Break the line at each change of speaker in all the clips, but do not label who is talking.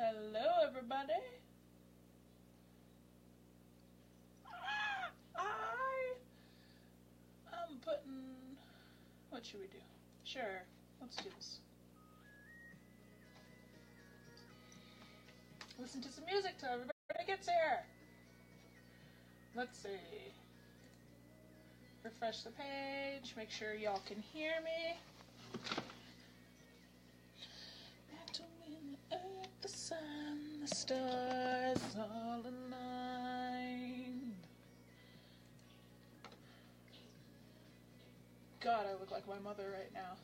Hello, everybody. I'm putting... What should we do? Sure, let's do this. Listen to some music till everybody gets here. Let's see. Refresh the page, make sure y'all can hear me. The sun, the stars all aligned. God, I look like my mother right now.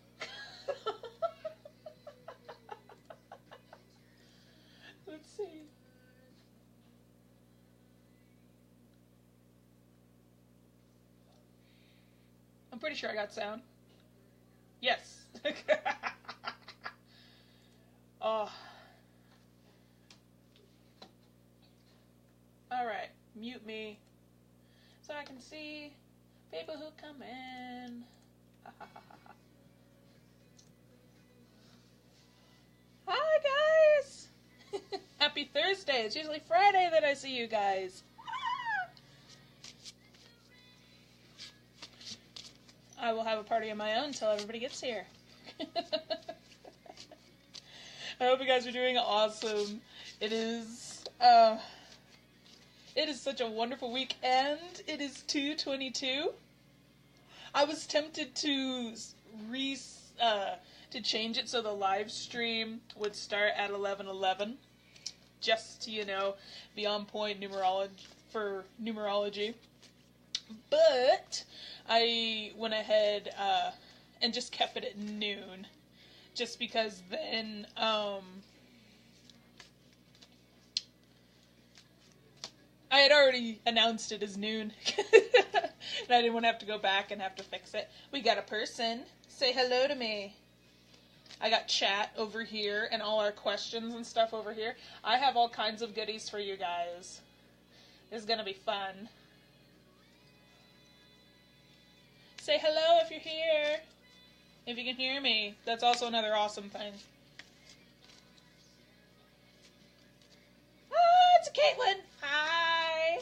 Let's see. I'm pretty sure I got sound. Yes. Oh. Alright, mute me so I can see people who come in. Hi guys! Happy Thursday. It's usually Friday that I see you guys. I will have a party of my own until everybody gets here. I hope you guys are doing awesome. It is such a wonderful weekend. It is 2/22. I was tempted to change it so the live stream would start at 11:11, just to, you know, be on point numerology. But I went ahead and just kept it at noon, just because then I had already announced it as noon, and I didn't want to have to go back and have to fix it. We got a person. Say hello to me. I got chat over here and all our questions and stuff over here. I have all kinds of goodies for you guys. This is going to be fun. Say hello if you're here. If you can hear me. That's also another awesome thing. Ah, it's Caitlin. Hi.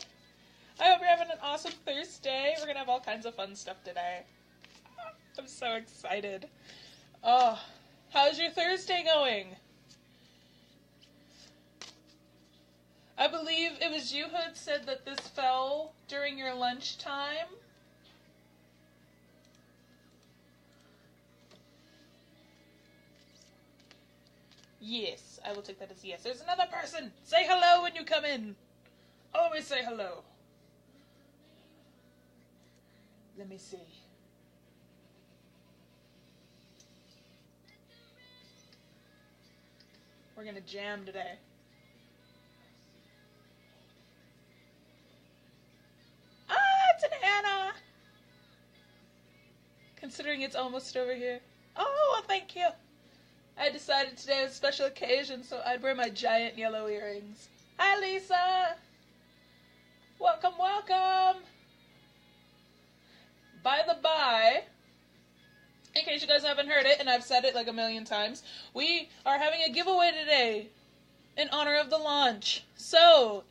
I hope you're having an awesome Thursday. We're going to have all kinds of fun stuff today. I'm so excited. Oh, how's your Thursday going? I believe it was you who had said that this fell during your lunchtime. Yes, I will take that as yes. There's another person. Say hello when you come in. Always say hello. Let me see. We're gonna jam today. Ah, it's an Anna. Considering it's almost over here. Oh, well, thank you. I decided today was a special occasion, so I'd wear my giant yellow earrings. Hi, Lisa. Welcome, welcome. By the by, in case you guys haven't heard it, and I've said it like a million times, we are having a giveaway today in honor of the launch. So,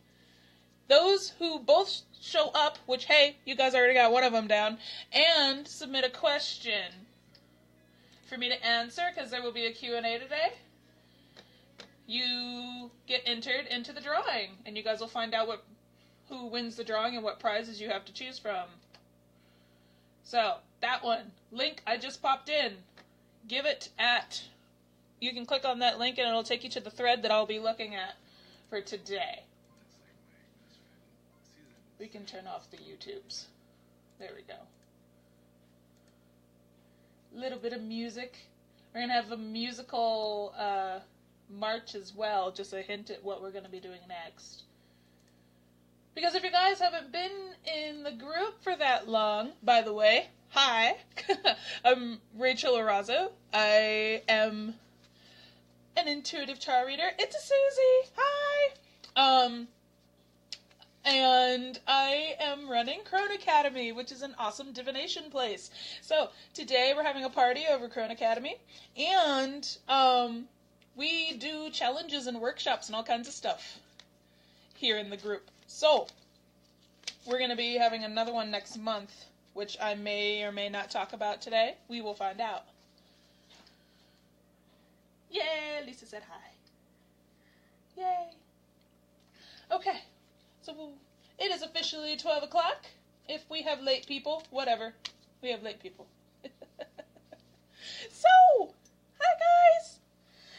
those who both show up, which, hey, you guys already got one of them down, and submit a question for me to answer, because there will be a Q&A today, you get entered into the drawing, and you guys will find out who wins the drawing and what prizes you have to choose from. So, that one, link I just popped in, give it at, you can click on that link and it'll take you to the thread that I'll be looking at for today. We can turn off the YouTubes. There we go. Little bit of music. We're going to have a musical march as well, just a hint at what we're going to be doing next. Because if you guys haven't been in the group for that long, by the way, hi, I'm Rachel Arazo. I am an intuitive chart reader. It's a Susie. Hi. And I am running Crone Academy, which is an awesome divination place. So today we're having a party over Crone Academy, and we do challenges and workshops and all kinds of stuff here in the group. So, we're going to be having another one next month, which I may or may not talk about today. We will find out. Yay, Lisa said hi. Yay. Okay, so it is officially 12 o'clock. If we have late people, whatever. We have late people. So, hi guys.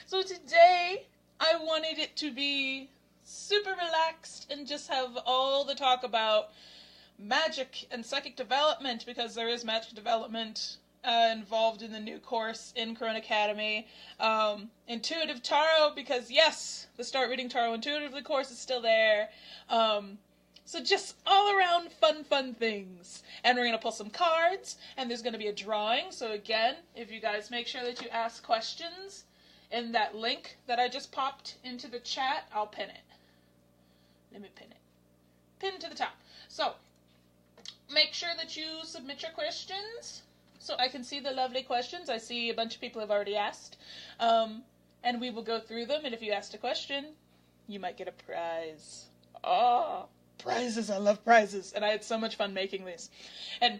So today, I wanted it to be super relaxed and just have all the talk about magic and psychic development, because there is magic development involved in the new course in Crone Academy. Intuitive Tarot, because yes, the Start Reading Tarot Intuitively course is still there. So just all around fun things. And we're going to pull some cards, and there's going to be a drawing. So again, if you guys make sure that you ask questions in that link that I just popped into the chat, I'll pin it. Let me pin it. Pin to the top. So, make sure that you submit your questions so I can see the lovely questions. I see a bunch of people have already asked. And we will go through them, and if you asked a question, you might get a prize. Oh, prizes. I love prizes. And I had so much fun making these. And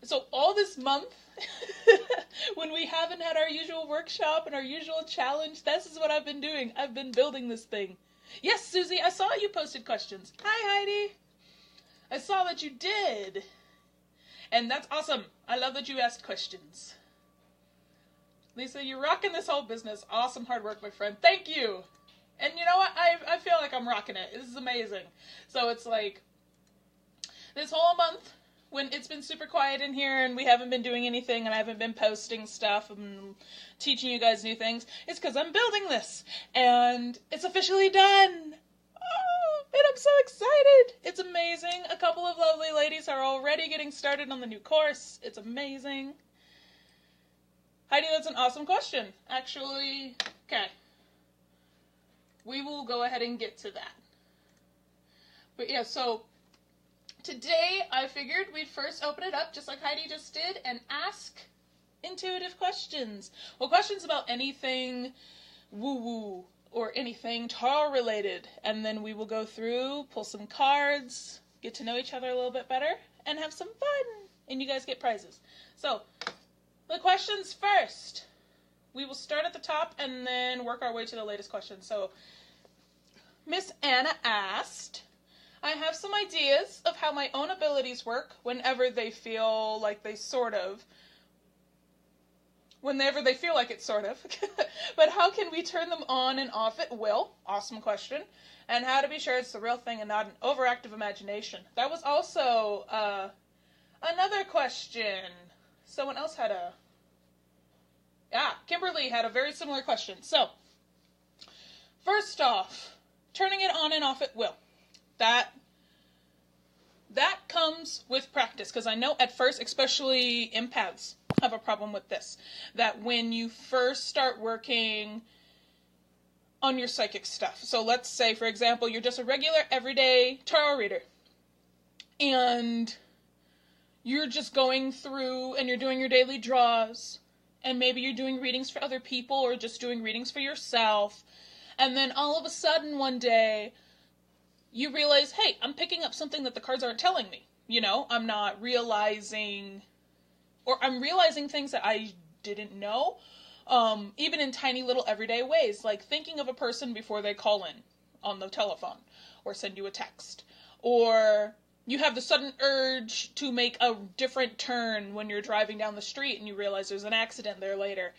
so all this month, when we haven't had our usual workshop and our usual challenge, this is what I've been doing. I've been building this thing. Yes, Susie, I saw you posted questions. Hi, Heidi. I saw that you did. And that's awesome. I love that you asked questions. Lisa, you're rocking this whole business. Awesome hard work, my friend. Thank you. And you know what? I feel like I'm rocking it. This is amazing. So it's like, this whole month, when it's been super quiet in here and we haven't been doing anything and I haven't been posting stuff and teaching you guys new things, it's because I'm building this. And it's officially done. Oh, and I'm so excited. It's amazing. A couple of lovely ladies are already getting started on the new course. It's amazing. Heidi, that's an awesome question. Actually, okay. We will go ahead and get to that. But yeah, so today I figured we'd first open it up, just like Heidi just did, and ask intuitive questions. Well, questions about anything woo-woo or anything tarot related. And then we will go through, pull some cards, get to know each other a little bit better, and have some fun. And you guys get prizes. So, the questions first. We will start at the top and then work our way to the latest question. So, Miss Anna asked, I have some ideas of how my own abilities work whenever they feel like it's sort of. But how can we turn them on and off at will? Awesome question. And how to be sure it's the real thing and not an overactive imagination. That was also another question. Someone else had Kimberly had a very similar question. So, first off, turning it on and off at will. That comes with practice, because I know at first, especially empaths, have a problem with this. That when you first start working on your psychic stuff. So let's say, for example, you're just a regular, everyday tarot reader. And you're just going through and you're doing your daily draws. And maybe you're doing readings for other people or just doing readings for yourself. And then all of a sudden one day, you realize, hey, I'm picking up something that the cards aren't telling me. You know, I'm not realizing, or I'm realizing things that I didn't know, even in tiny little everyday ways, like thinking of a person before they call in on the telephone or send you a text. Or you have the sudden urge to make a different turn when you're driving down the street and you realize there's an accident there later.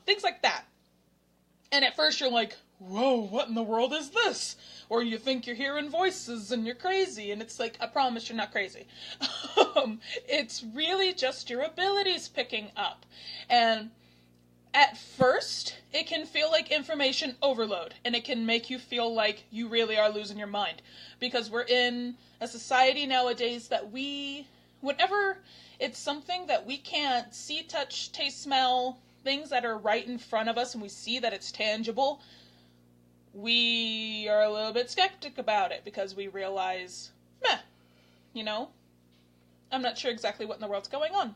Things like that. And at first you're like, whoa, what in the world is this? Or you think you're hearing voices and you're crazy, and it's like, I promise you're not crazy. It's really just your abilities picking up. And at first, it can feel like information overload, and it can make you feel like you really are losing your mind. Because we're in a society nowadays that whenever it's something that we can't see, touch, taste, smell, things that are right in front of us, and we see that it's tangible, we are a little bit skeptic about it, because we realize, I'm not sure exactly what in the world's going on.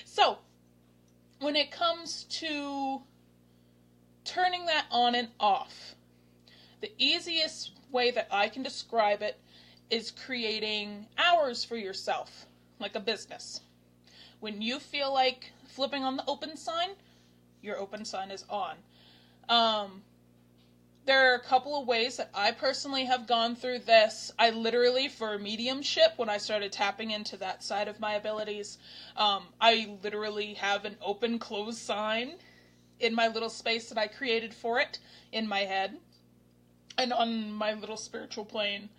So, when it comes to turning that on and off. The easiest way that I can describe it is creating hours for yourself, like a business. When you feel like flipping on the open sign, your open sign is on. There are a couple of ways that I personally have gone through this. I literally, for mediumship, when I started tapping into that side of my abilities, I literally have an open-close sign in my little space that I created for it in my head and on my little spiritual plane.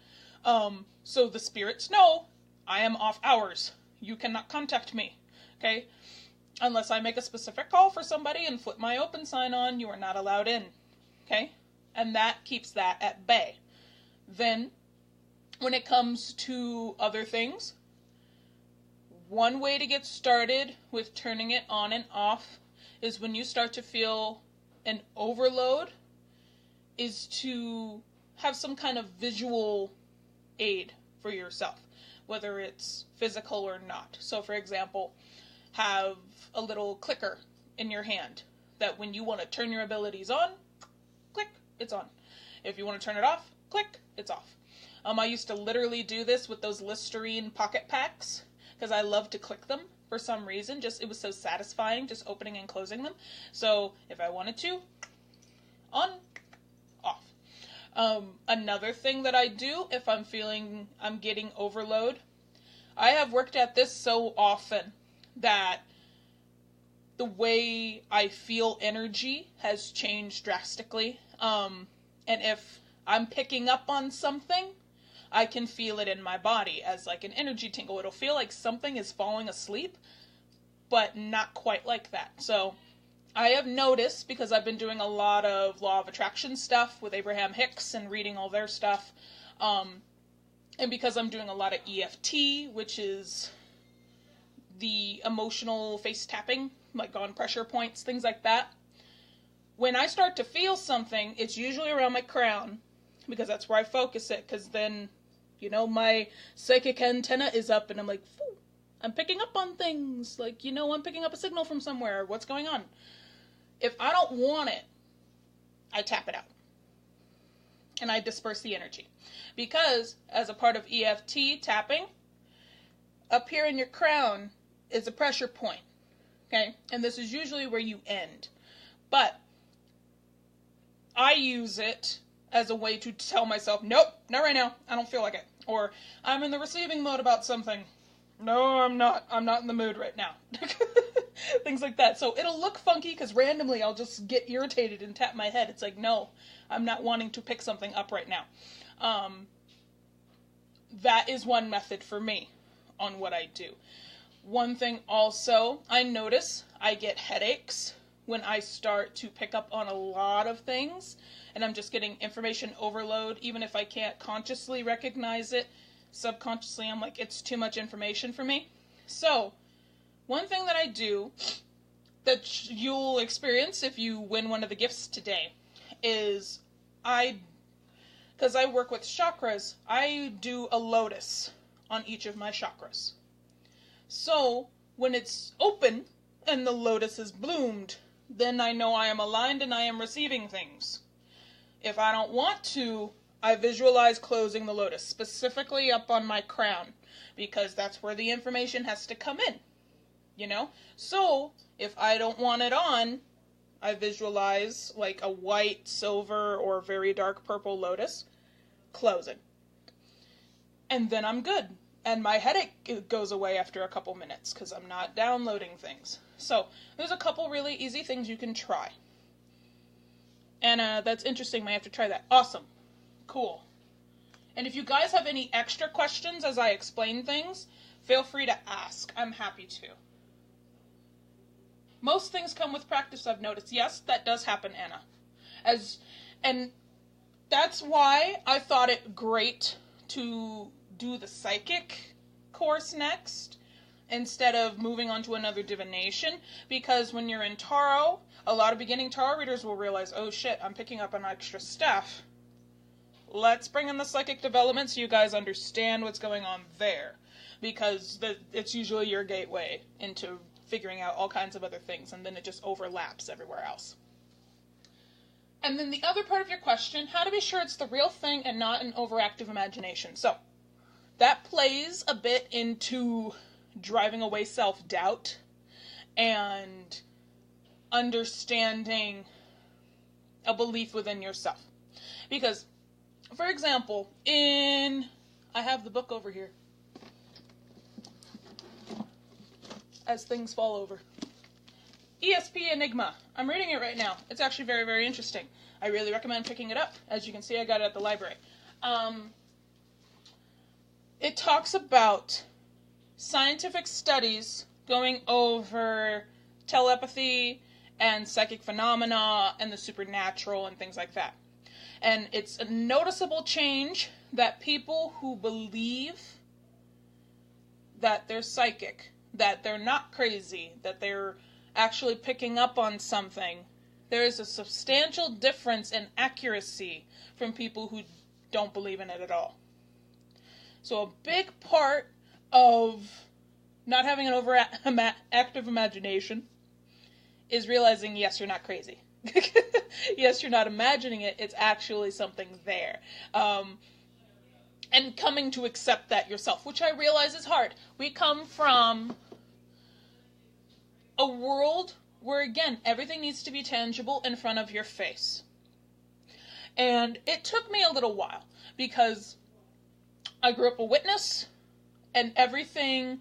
So the spirits know I am off hours. You cannot contact me, okay? Unless I make a specific call for somebody and flip my open sign on, you are not allowed in, okay? And that keeps that at bay. Then, when it comes to other things, one way to get started with turning it on and off is when you start to feel an overload, is to have some kind of visual aid for yourself, whether it's physical or not. So, for example, have a little clicker in your hand that when you want to turn your abilities on, click, it's on. If you want to turn it off, click, it's off. I used to literally do this with those Listerine pocket packs because I love to click them for some reason. It was so satisfying just opening and closing them. So if I wanted to, on, off. Another thing that I do if I'm feeling I'm getting overload, I have worked at this so often that the way I feel energy has changed drastically. And if I'm picking up on something, I can feel it in my body as like an energy tingle. It'll feel like something is falling asleep, but not quite like that. So I have noticed, because I've been doing a lot of law of attraction stuff with Abraham Hicks and reading all their stuff, and because I'm doing a lot of EFT, which is the emotional face tapping, like on pressure points, things like that. When I start to feel something, it's usually around my crown, because that's where I focus it, because then, my psychic antenna is up, and I'm like, phew, I'm picking up on things, like, I'm picking up a signal from somewhere, what's going on? If I don't want it, I tap it out, and I disperse the energy, because as a part of EFT tapping, up here in your crown is a pressure point, okay, and this is usually where you end, but I use it as a way to tell myself, nope, not right now, I don't feel like it. Or, I'm in the receiving mode about something. No, I'm not in the mood right now. Things like that. So it'll look funky because randomly I'll just get irritated and tap my head. It's like, no, I'm not wanting to pick something up right now. That is one method for me on what I do. One thing also, I notice I get headaches when I start to pick up on a lot of things, and I'm just getting information overload, even if I can't consciously recognize it. Subconsciously, I'm like, it's too much information for me. So, one thing that I do that you'll experience if you win one of the gifts today is because I work with chakras, I do a lotus on each of my chakras. So, when it's open and the lotus is bloomed, then I know I am aligned and I am receiving things. If I don't want to, I visualize closing the lotus, specifically up on my crown, because that's where the information has to come in, So, if I don't want it on, I visualize like a white, silver, or very dark purple lotus, closing. And then I'm good. And my headache goes away after a couple minutes because I'm not downloading things. So, there's a couple really easy things you can try. And that's interesting. Might have to try that. Awesome. Cool. And if you guys have any extra questions as I explain things, feel free to ask. I'm happy to. Most things come with practice, I've noticed. Yes, that does happen, Anna. And that's why I thought it great to do the psychic course next instead of moving on to another divination, because when you're in tarot, a lot of beginning tarot readers will realize, oh shit, I'm picking up on extra stuff. Let's bring in the psychic development so you guys understand what's going on there, because it's usually your gateway into figuring out all kinds of other things, and then it just overlaps everywhere else. And then the other part of your question, how to be sure it's the real thing and not an overactive imagination. So, that plays a bit into driving away self-doubt and understanding a belief within yourself. Because, for example, I have the book over here. As things fall over. ESP Enigma. I'm reading it right now. It's actually very, very interesting. I really recommend picking it up. As you can see, I got it at the library. It talks about scientific studies going over telepathy and psychic phenomena and the supernatural and things like that. And it's a noticeable change that people who believe that they're psychic, that they're not crazy, that they're actually picking up on something, there is a substantial difference in accuracy from people who don't believe in it at all. So a big part of not having an overactive imagination is realizing, yes, you're not crazy. Yes, you're not imagining it. It's actually something there. And coming to accept that yourself, which I realize is hard. We come from a world where, again, everything needs to be tangible in front of your face. And it took me a little while because I grew up a witness, and everything,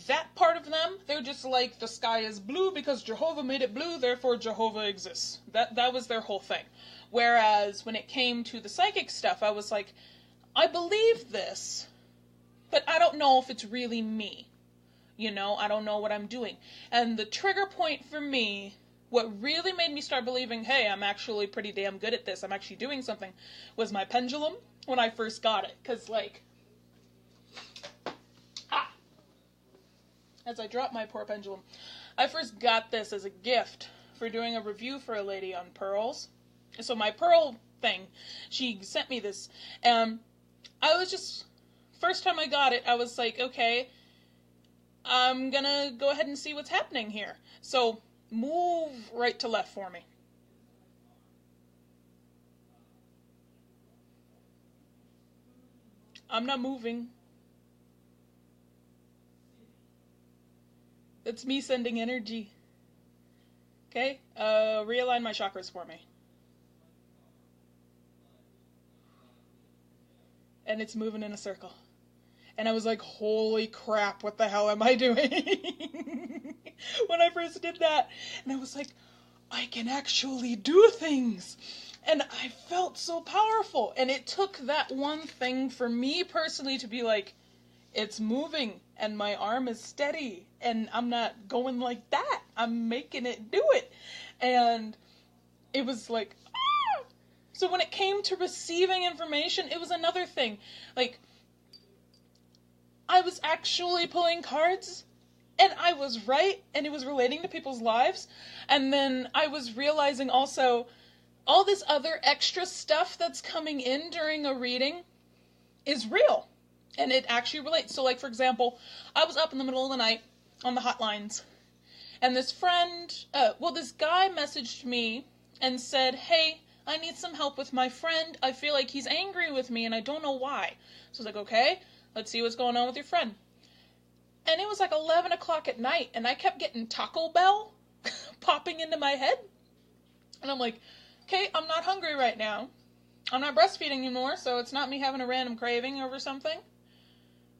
that part of them, they're just like, the sky is blue because Jehovah made it blue, therefore Jehovah exists. That was their whole thing. Whereas when it came to the psychic stuff, I was like, I believe this, but I don't know if it's really me. You know, I don't know what I'm doing. And the trigger point for me, what really made me start believing, hey, I'm actually pretty damn good at this, I'm actually doing something, was my pendulum when I first got it. Because, like, as I dropped my poor pendulum, I first got this as a gift for doing a review for a lady on pearls. So my pearl thing, she sent me this. I was just, first time I got it, I was like, okay, I'm gonna go ahead and see what's happening here. So, move right to left for me. I'm not moving. It's me sending energy. Okay? Realign my chakras for me. And it's moving in a circle. And I was like, holy crap, what the hell am I doing? When I first did that. And I was like, I can actually do things. And I felt so powerful. And it took that one thing for me personally to be like, it's moving and my arm is steady. And I'm not going like that. I'm making it do it. And it was like, ah! So when it came to receiving information, it was another thing. Like, I was actually pulling cards, and I was right, and it was relating to people's lives. And then I was realizing also, all this other extra stuff that's coming in during a reading is real. And it actually relates. So, like, for example, I was up in the middle of the night on the hotlines, and this guy messaged me and said, hey, I need some help with my friend. I feel like he's angry with me, and I don't know why. So I was like, okay, let's see what's going on with your friend. And it was like 11 o'clock at night, and I kept getting Taco Bell popping into my head. And I'm like, okay, I'm not hungry right now. I'm not breastfeeding anymore, so it's not me having a random craving over something.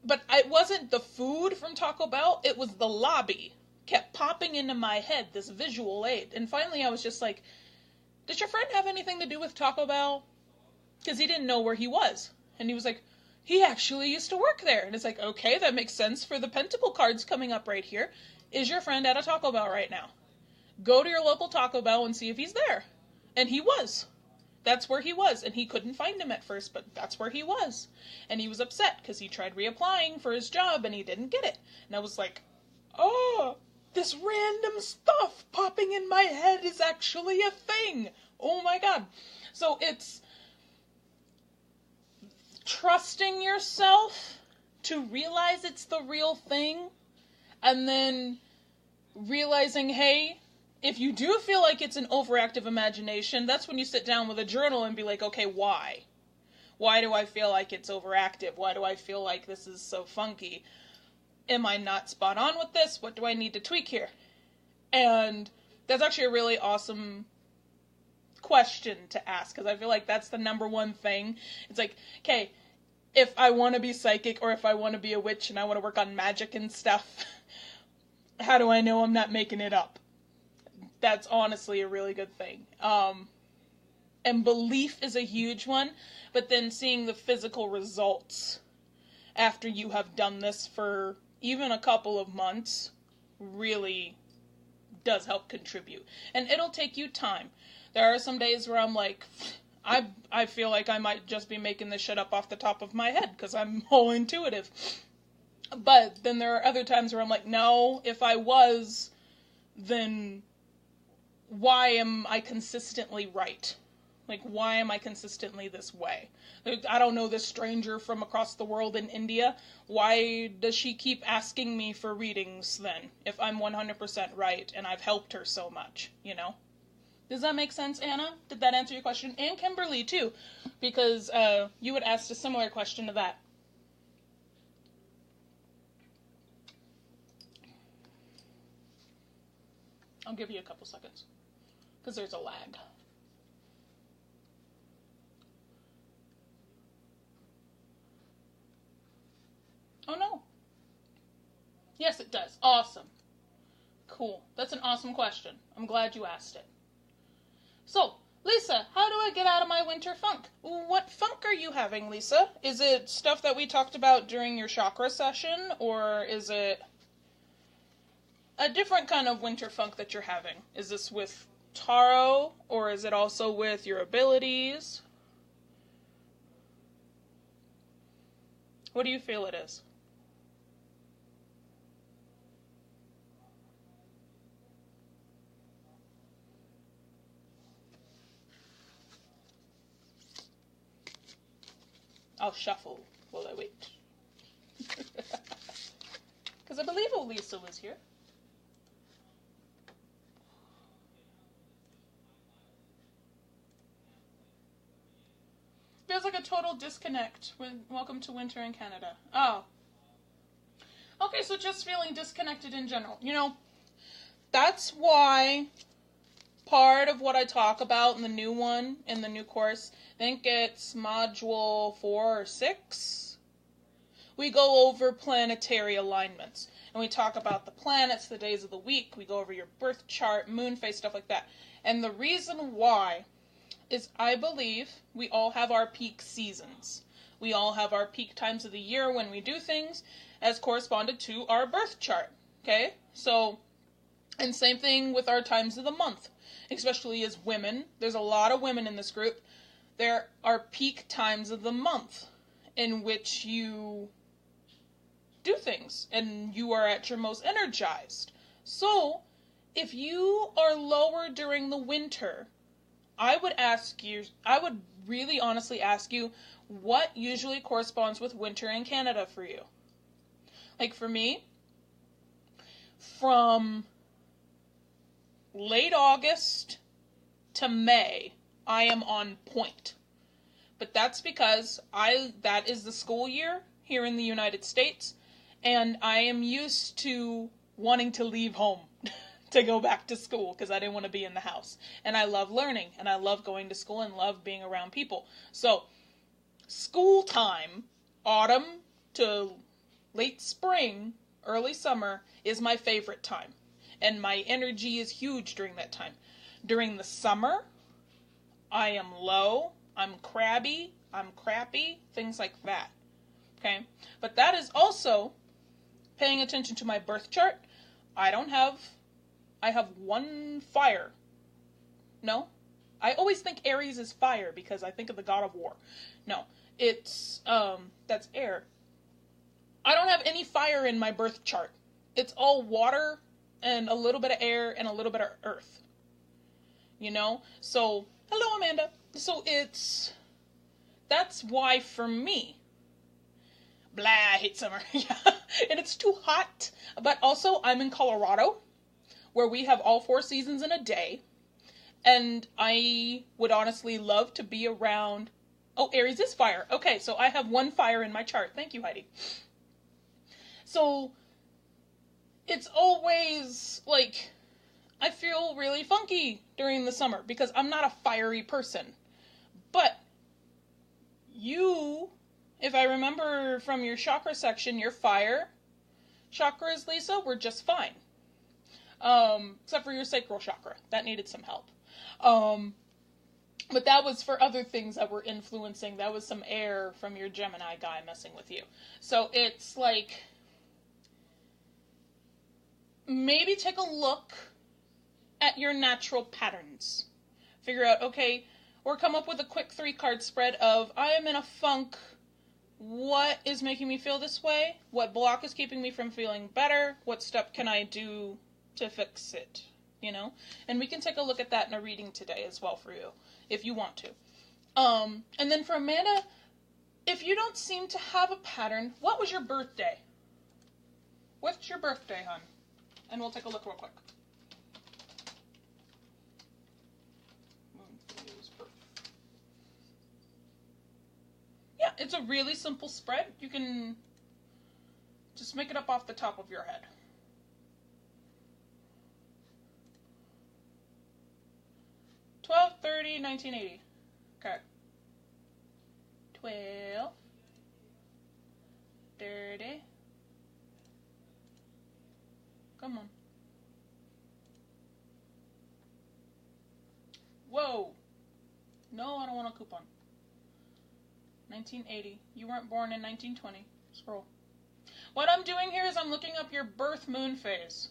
But it wasn't the food from Taco Bell, it was the lobby. Kept popping into my head, this visual aid. And finally I was just like, does your friend have anything to do with Taco Bell? Because he didn't know where he was. And he was like, he actually used to work there. And it's like, okay, that makes sense for the Pentacle cards coming up right here. Is your friend at a Taco Bell right now? Go to your local Taco Bell and see if he's there. And he was. That's where he was. And he couldn't find him at first, but that's where he was. And he was upset because he tried reapplying for his job and he didn't get it. And I was like, oh, this random stuff popping in my head is actually a thing. Oh my God. So it's trusting yourself to realize it's the real thing, and then realizing, hey, if you do feel like it's an overactive imagination, that's when you sit down with a journal and be like, okay, why? Why do I feel like it's overactive? Why do I feel like this is so funky? Am I not spot on with this? What do I need to tweak here? And that's actually a really awesome question to ask, because I feel like that's the number one thing. It's like, okay, if I want to be psychic or if I want to be a witch and I want to work on magic and stuff, how do I know I'm not making it up? That's honestly a really good thing. And belief is a huge one, but then seeing the physical results after you have done this for even a couple of months really does help contribute. And it'll take you time. There are some days where I'm like, I feel like I might just be making this shit up off the top of my head because I'm all intuitive. But then there are other times where I'm like, no, if I was, then why am I consistently right? Like, why am I consistently this way? Like, I don't know this stranger from across the world in India. Why does she keep asking me for readings then, if I'm 100% right and I've helped her so much, you know? Does that make sense, Anna? Did that answer your question? And Kimberly, too, because you had asked a similar question to that. I'll give you a couple seconds, because there's a lag. Oh, no. Yes, it does. Awesome. Cool. That's an awesome question. I'm glad you asked it. So, Lisa, how do I get out of my winter funk? What funk are you having, Lisa? Is it stuff that we talked about during your chakra session, or is it a different kind of winter funk that you're having? Is this with tarot, or is it also with your abilities? What do you feel it is? I'll shuffle while I wait. Because I believe Lisa was here. Feels like a total disconnect. Welcome to winter in Canada. Oh. Okay, so just feeling disconnected in general. You know, that's why part of what I talk about in the new one, in the new course, I think it's module 4 or 6, we go over planetary alignments. And we talk about the planets, the days of the week, we go over your birth chart, moon phase, stuff like that. And the reason why is I believe we all have our peak seasons. We all have our peak times of the year when we do things as corresponded to our birth chart. Okay? So, and same thing with our times of the month. Especially as women. There's a lot of women in this group. There are peak times of the month in which you do things and you are at your most energized. So, if you are lower during the winter, I would really honestly ask you what usually corresponds with winter in Canada for you. Like for me, from late August to May, I am on point. But that's because that is the school year here in the United States, and I am used to wanting to leave home to go back to school because I didn't want to be in the house. And I love learning, and I love going to school and love being around people. So, school time, autumn to late spring, early summer, is my favorite time. And my energy is huge during that time. During the summer, I am low, I'm crabby, I'm crappy, things like that. Okay? But that is also paying attention to my birth chart. I have one fire. No? I always think Aries is fire because I think of the god of war. No, it's, that's air. I don't have any fire in my birth chart. It's all water and a little bit of air and a little bit of earth. You know? So, hello Amanda. So that's why for me, blah, I hate summer. Yeah. And it's too hot. But also, I'm in Colorado, where we have all 4 seasons in a day. And I would honestly love to be around... Oh, Aries is fire. Okay, so I have 1 fire in my chart. Thank you, Heidi. So, it's always, like, I feel really funky during the summer because I'm not a fiery person. But you, if I remember from your chakra section, your fire chakras, Lisa, were just fine. Except for your sacral chakra. That needed some help. But that was for other things that were influencing. That was some air from your Gemini guy messing with you. So it's like, maybe take a look at your natural patterns. Figure out, okay, or come up with a quick 3-card spread of, I am in a funk. What is making me feel this way? What block is keeping me from feeling better? What step can I do to fix it? You know? And we can take a look at that in a reading today as well for you, if you want to. And then for Amanda, if you don't seem to have a pattern, what was your birthday? What's your birthday, hon? And we'll take a look real quick. Yeah, it's a really simple spread. You can just make it up off the top of your head. $12/30/1980. Okay. 12/30. Come on. Whoa. No, I don't want a coupon. 1980. You weren't born in 1920. Scroll. What I'm doing here is I'm looking up your birth moon phase.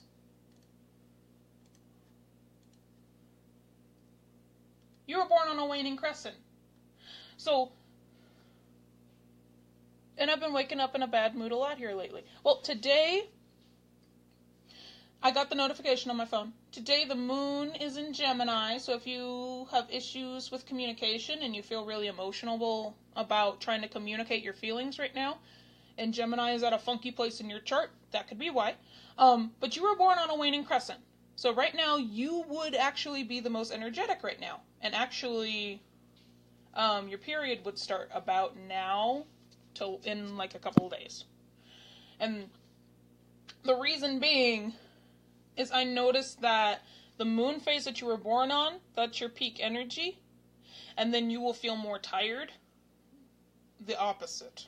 You were born on a waning crescent. So, and I've been waking up in a bad mood a lot here lately. Well, today, I got the notification on my phone. Today the moon is in Gemini, so if you have issues with communication and you feel really emotional about trying to communicate your feelings right now, and Gemini is at a funky place in your chart, that could be why. But you were born on a waning crescent. So right now, you would actually be the most energetic right now. And actually, your period would start about now till in like a couple of days. And the reason being is I noticed that the moon phase that you were born on, that's your peak energy. And then you will feel more tired. The opposite.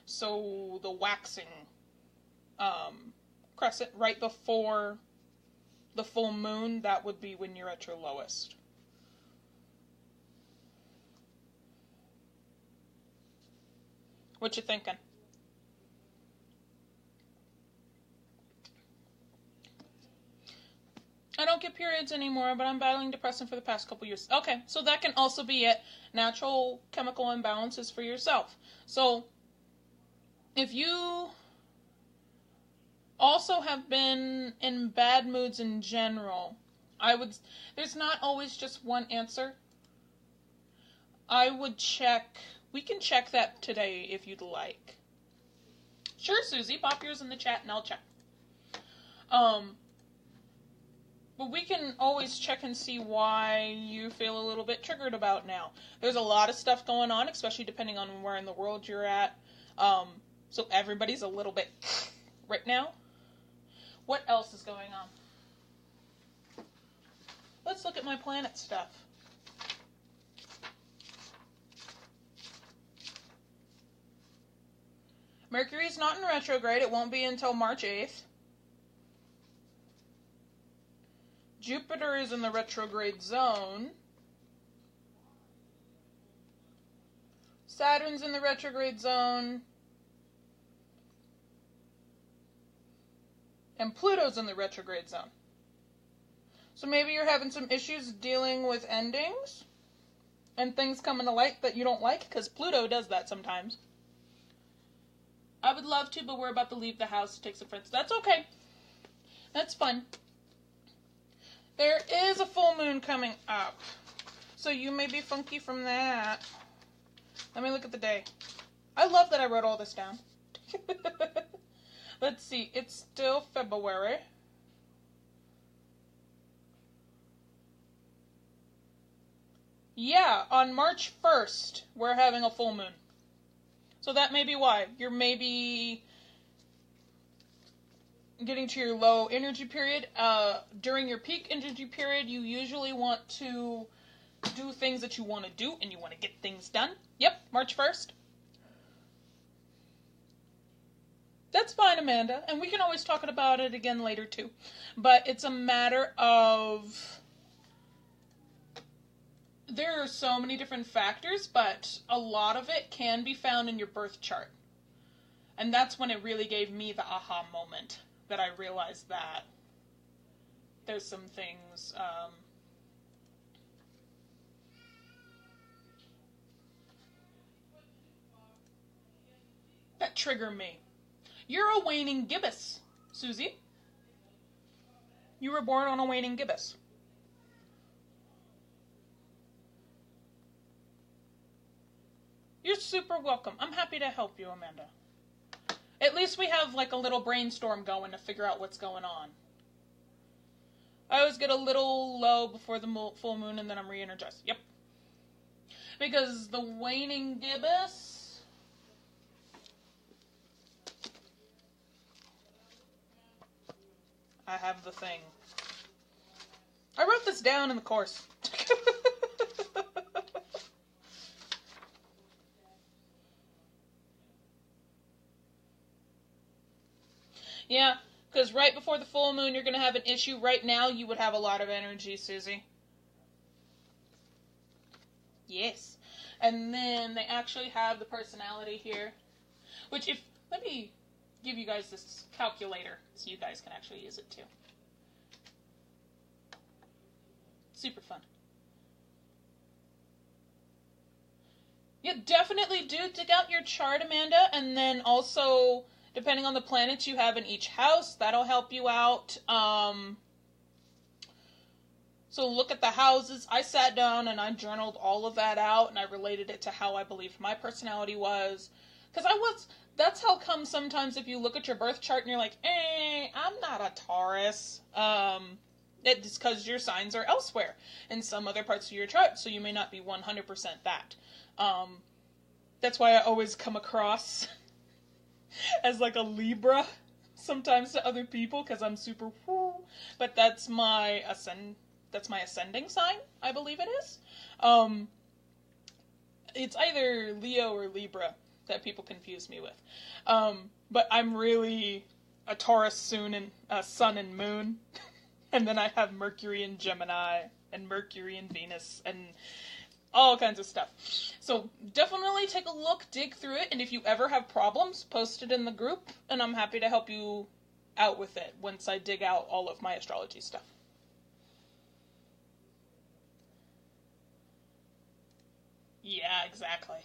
So the waxing crescent right before the full moon, that would be when you're at your lowest. What you thinking? I don't get periods anymore, but I'm battling depression for the past couple years. Okay, so that can also be it. Natural chemical imbalances for yourself. So, if you also have been in bad moods in general, there's not always just one answer. I would check, we can check that today if you'd like. Sure, Susie, pop yours in the chat and I'll check. But we can always check and see why you feel a little bit triggered about now. There's a lot of stuff going on, especially depending on where in the world you're at. So everybody's a little bit right now. What else is going on? Let's look at my planet stuff. Mercury's not in retrograde. It won't be until March 8th. Jupiter is in the retrograde zone. Saturn's in the retrograde zone. And Pluto's in the retrograde zone. So maybe you're having some issues dealing with endings and things coming to light that you don't like, because Pluto does that sometimes. I would love to, but we're about to leave the house to take some friends. That's okay. That's fun. There is a full moon coming up, so you may be funky from that. Let me look at the day. I love that I wrote all this down. Let's see, it's still February. Yeah, on March 1st, we're having a full moon. So that may be why. You're maybe getting to your low energy period. During your peak energy period, you usually want to do things that you want to do and you want to get things done. Yep, March 1st. That's fine, Amanda, and we can always talk about it again later too. But it's a matter of... There are so many different factors, but a lot of it can be found in your birth chart. And that's when it really gave me the aha moment, that I realized that there's some things... that trigger me. You're a waning gibbous, Susie. You were born on a waning gibbous. You're super welcome. I'm happy to help you, Amanda. At least we have like a little brainstorm going to figure out what's going on. I always get a little low before the full moon and then I'm re-energized. Yep. Because the waning gibbous... I have the thing. I wrote this down in the course. Yeah, because right before the full moon, you're going to have an issue. Right now, you would have a lot of energy, Susie. Yes. And then they actually have the personality here. Which if... Let me give you guys this calculator so you guys can actually use it too. Super fun. Yeah, definitely do dig out your chart, Amanda, and then also, depending on the planets you have in each house, that'll help you out. So look at the houses. I sat down and I journaled all of that out, and I related it to how I believed my personality was. Because that's how come sometimes if you look at your birth chart and you're like, I'm not a Taurus. It's because your signs are elsewhere in some other parts of your chart, so you may not be 100% that. That's why I always come across as like a Libra sometimes to other people, because I'm super whoo. But that's my ascending sign, I believe it is. It's either Leo or Libra that people confuse me with. But I'm really a Taurus sun and moon. And then I have Mercury and Gemini and Mercury and Venus and all kinds of stuff. So definitely take a look, dig through it, and if you ever have problems, post it in the group, and I'm happy to help you out with it once I dig out all of my astrology stuff. Yeah, exactly.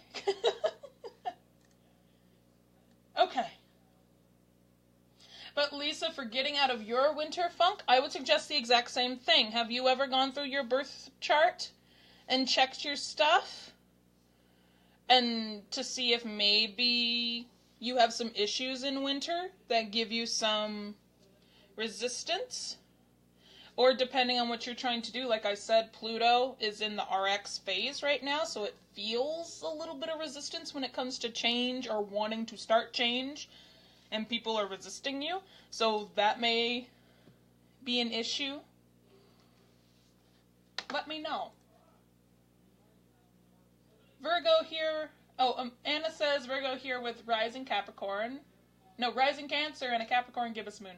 Okay. But Lisa, for getting out of your winter funk, I would suggest the exact same thing. Have you ever gone through your birth chart and checked your stuff? And to see if maybe you have some issues in winter that give you some resistance? Or depending on what you're trying to do, like I said, Pluto is in the RX phase right now, so it feels a little bit of resistance when it comes to change or wanting to start change, and people are resisting you. So that may be an issue. Let me know. Virgo here. Oh, Anna says Virgo here with rising Capricorn. No, rising Cancer and a Capricorn gibbous moon.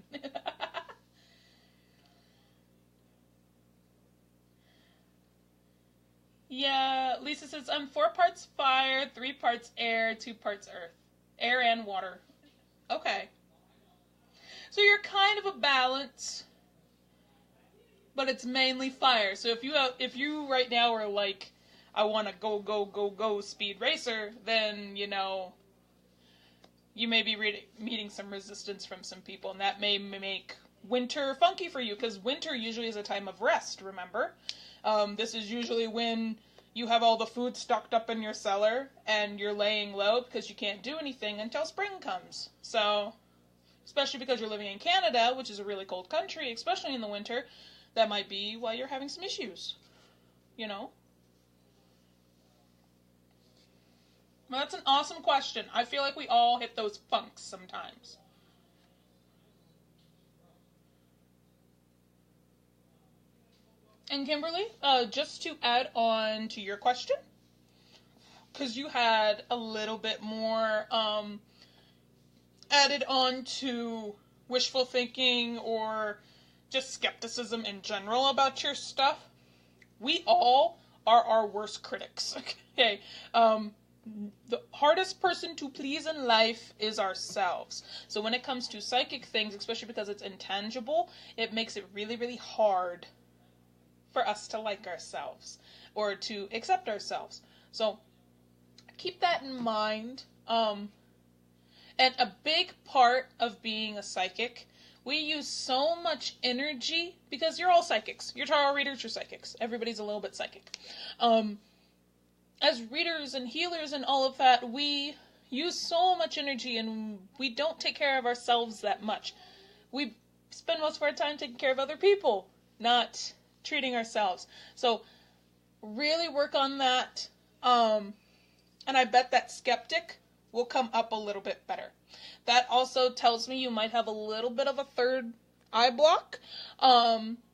Yeah, Lisa says, I'm 4 parts fire, 3 parts air, 2 parts earth. Air and water. Okay. So you're kind of a balance, but it's mainly fire. So if you right now are like, I want to go speed racer, then, you know, you may be meeting some resistance from some people, and that may make winter funky for you, because winter usually is a time of rest, remember? This is usually when you have all the food stocked up in your cellar and you're laying low because you can't do anything until spring comes. So, especially because you're living in Canada, which is a really cold country, especially in the winter, that might be why you're having some issues, you know? Well, that's an awesome question. I feel like we all hit those funks sometimes. And Kimberly, just to add on to your question, because you had a little bit more added on to wishful thinking or just skepticism in general about your stuff. We all are our worst critics. Okay. The hardest person to please in life is ourselves. So when it comes to psychic things, especially because it's intangible, it makes it really, really hard for us to like ourselves or to accept ourselves. So keep that in mind. And a big part of being a psychic, we use so much energy, because you're all psychics. You're tarot readers, you're psychics. Everybody's a little bit psychic. As readers and healers and all of that, we use so much energy and we don't take care of ourselves that much. We spend most of our time taking care of other people, not treating ourselves. So really work on that. And I bet that skeptic will come up a little bit better. That also tells me you might have a little bit of a third eye block,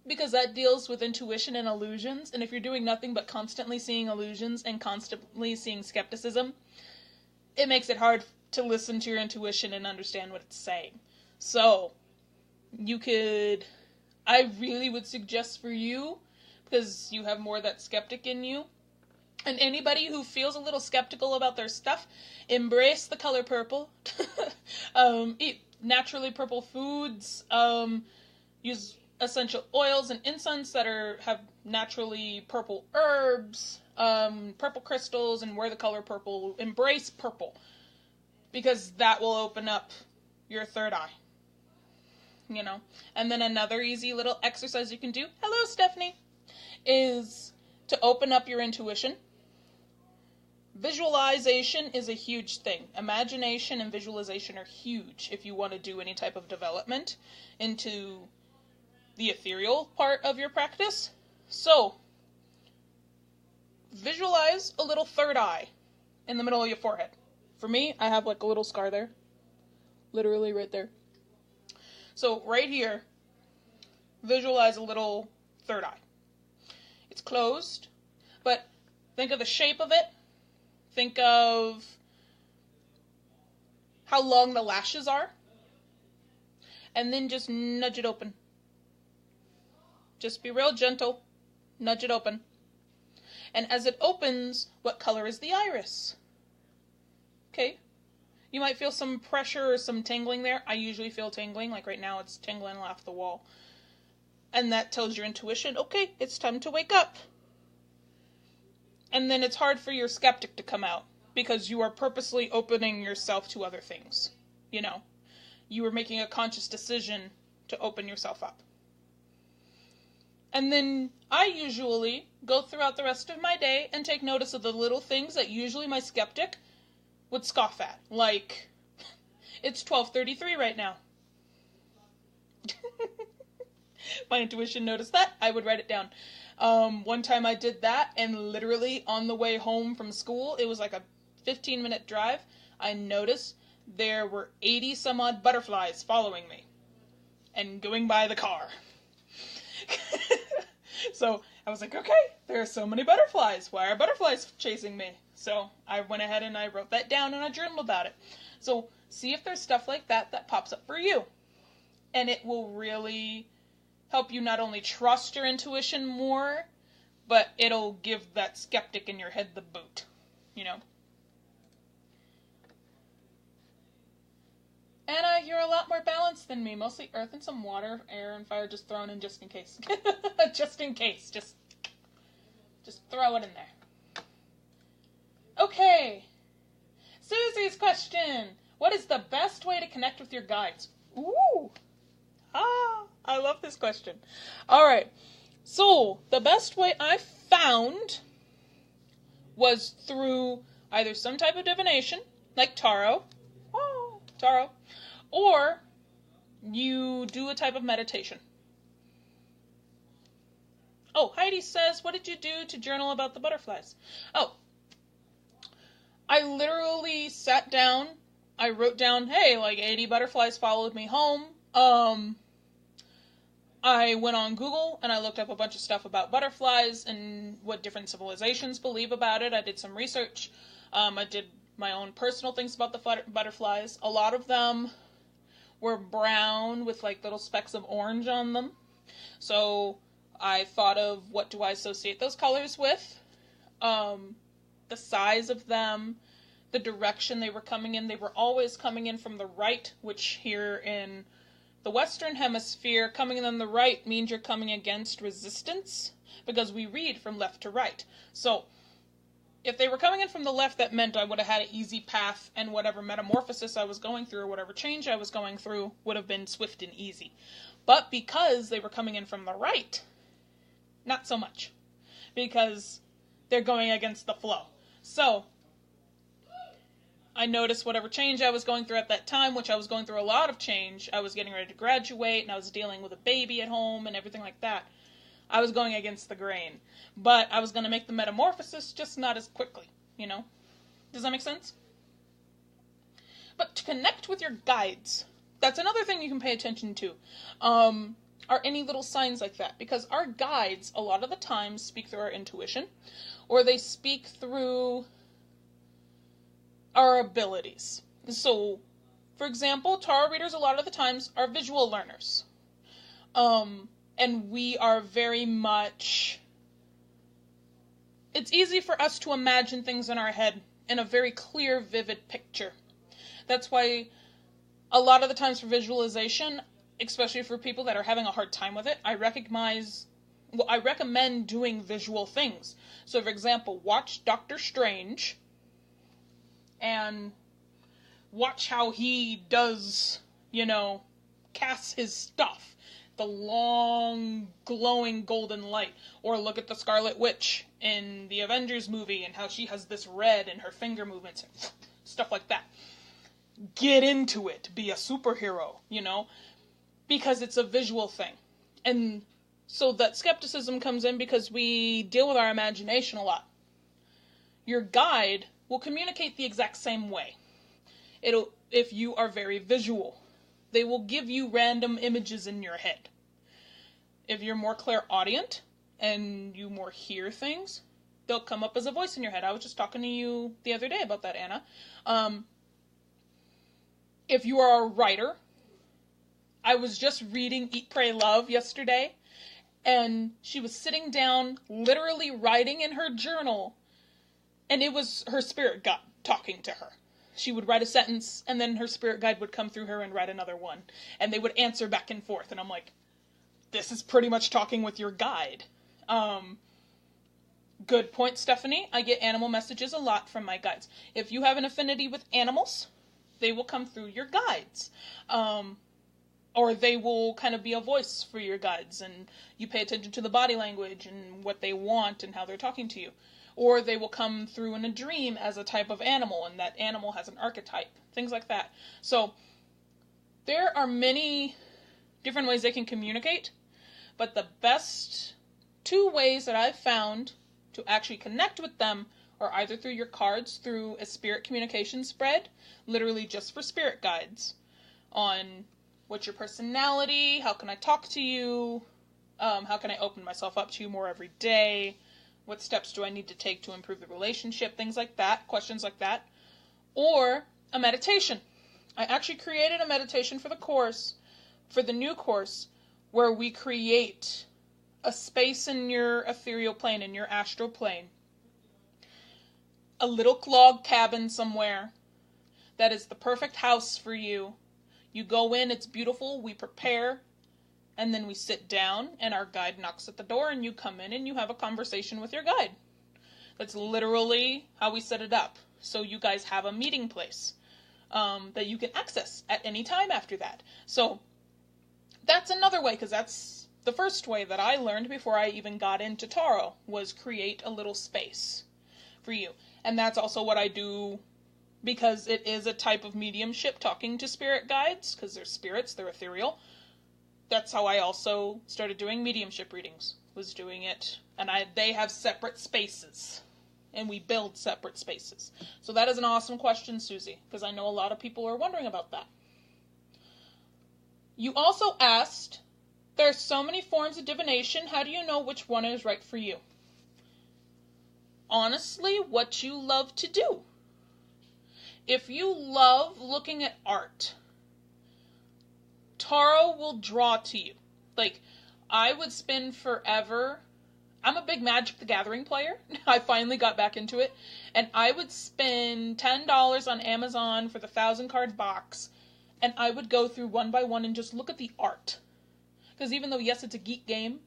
because that deals with intuition and illusions. And if you're doing nothing but constantly seeing illusions and constantly seeing skepticism, it makes it hard to listen to your intuition and understand what it's saying. So I really would suggest for you, because you have more of that skeptic in you, and anybody who feels a little skeptical about their stuff, embrace the color purple. Eat naturally purple foods. Use essential oils and incense that have naturally purple herbs, purple crystals, and wear the color purple. Embrace purple, because that will open up your third eye. You know? And then another easy little exercise you can do, hello Stephanie, is to open up your intuition. Visualization is a huge thing. Imagination and visualization are huge if you want to do any type of development into the ethereal part of your practice. So, visualize a little third eye in the middle of your forehead. For me, I have like a little scar there. Literally right there. So, right here, visualize a little third eye. It's closed, but think of the shape of it. Think of how long the lashes are. And then just nudge it open. Just be real gentle. Nudge it open. And as it opens, what color is the iris? Okay. You might feel some pressure or some tingling there. I usually feel tingling. Like right now it's tingling off the wall. And that tells your intuition, okay, it's time to wake up. And then it's hard for your skeptic to come out, because you are purposely opening yourself to other things. You know, you are making a conscious decision to open yourself up. And then I usually go throughout the rest of my day and take notice of the little things that usually my skeptic would scoff at. Like, it's 12:33 right now. My intuition noticed that. I would write it down. One time I did that, and literally on the way home from school, it was like a 15-minute drive, I noticed there were 80 some odd butterflies following me and going by the car. So I was like, okay, there are so many butterflies. Why are butterflies chasing me? So I went ahead and I wrote that down and I journaled about it. So see if there's stuff like that that pops up for you. And it will really help you not only trust your intuition more, but it'll give that skeptic in your head the boot, you know. And you're a lot more balanced than me. Mostly earth and some water, air and fire just thrown in just in case. Just in case. Just throw it in there. Okay. Susie's question. What is the best way to connect with your guides? Ooh. I love this question. Alright, so the best way I found was through either some type of divination, like tarot, or you do a type of meditation. Oh, Heidi says, what did you do to journal about the butterflies? Oh, I literally sat down, I wrote down, hey, like 80 butterflies followed me home. I went on Google and I looked up a bunch of stuff about butterflies and what different civilizations believe about it. I did some research. I did my own personal things about the butterflies. A lot of them were brown with like little specks of orange on them. So I thought of what do I associate those colors with. The size of them, the direction they were coming in. They were always coming in from the right, which here in the Western Hemisphere, coming in on the right means you're coming against resistance, because we read from left to right. So if they were coming in from the left, that meant I would have had an easy path, and whatever metamorphosis I was going through, or whatever change I was going through, would have been swift and easy. But because they were coming in from the right, not so much, because they're going against the flow. So I noticed whatever change I was going through at that time, which I was going through a lot of change. I was getting ready to graduate, and I was dealing with a baby at home and everything like that. I was going against the grain. But I was going to make the metamorphosis, just not as quickly, you know? Does that make sense? But to connect with your guides, that's another thing you can pay attention to. Are any little signs like that? Because our guides, a lot of the times, speak through our intuition, or they speak through our abilities. So, for example, tarot readers a lot of the times are visual learners. And we are very much... It's easy for us to imagine things in our head in a very clear, vivid picture. That's why a lot of the times for visualization, especially for people that are having a hard time with it, I recommend doing visual things. So, for example, watch Doctor Strange and watch how he does, casts his stuff. The long, glowing golden light. Or look at the Scarlet Witch in the Avengers movie and how she has this red in her finger movements. Stuff like that. Get into it. Be a superhero, because it's a visual thing. And so that skepticism comes in because we deal with our imagination a lot. Your guide will communicate the exact same way. If you are very visual. They will give you random images in your head. If you're more clairaudient and you more hear things, they'll come up as a voice in your head. I was just talking to you the other day about that, Anna. If you are a writer, I was just reading Eat, Pray, Love yesterday, and she was sitting down, literally writing in her journal, and it was her spirit guide talking to her. She would write a sentence, and then her spirit guide would come through her and write another one. And they would answer back and forth. And I'm like, this is pretty much talking with your guide. Good point, Stephanie. I get animal messages a lot from my guides. If you have an affinity with animals, they will come through your guides. Or they will kind of be a voice for your guides. And you pay attention to the body language and what they want and how they're talking to you. Or they will come through in a dream as a type of animal, and that animal has an archetype. Things like that. So, there are many different ways they can communicate, but the best two ways that I've found to actually connect with them are either through your cards, through a spirit communication spread, literally just for spirit guides, on what's your personality, how can I talk to you, how can I open myself up to you more every day, what steps do I need to take to improve the relationship? Things like that, questions like that. Or a meditation. I actually created a meditation for the course, for the new course, where we create a space in your ethereal plane, in your astral plane. A little log cabin somewhere that is the perfect house for you. You go in, it's beautiful, we prepare, and then we sit down, and our guide knocks at the door, and you come in, and you have a conversation with your guide. That's literally how we set it up. So you guys have a meeting place that you can access at any time after that. So that's another way, because that's the first way that I learned before I even got into tarot, was create a little space for you. And that's also what I do, because it is a type of mediumship, talking to spirit guides, because they're spirits, they're ethereal. That's how I also started doing mediumship readings, was doing it, and they have separate spaces. and we build separate spaces? So that is an awesome question, Susie, because I know a lot of people are wondering about that. You also asked, there are so many forms of divination, how do you know which one is right for you? Honestly, what you love to do. If you love looking at art, tarot will draw to you. Like, I would spend forever. I'm a big Magic the Gathering player. I finally got back into it. And I would spend $10 on Amazon for the 1,000-card box. And I would go through one by one and just look at the art. Because even though, yes, it's a geek game,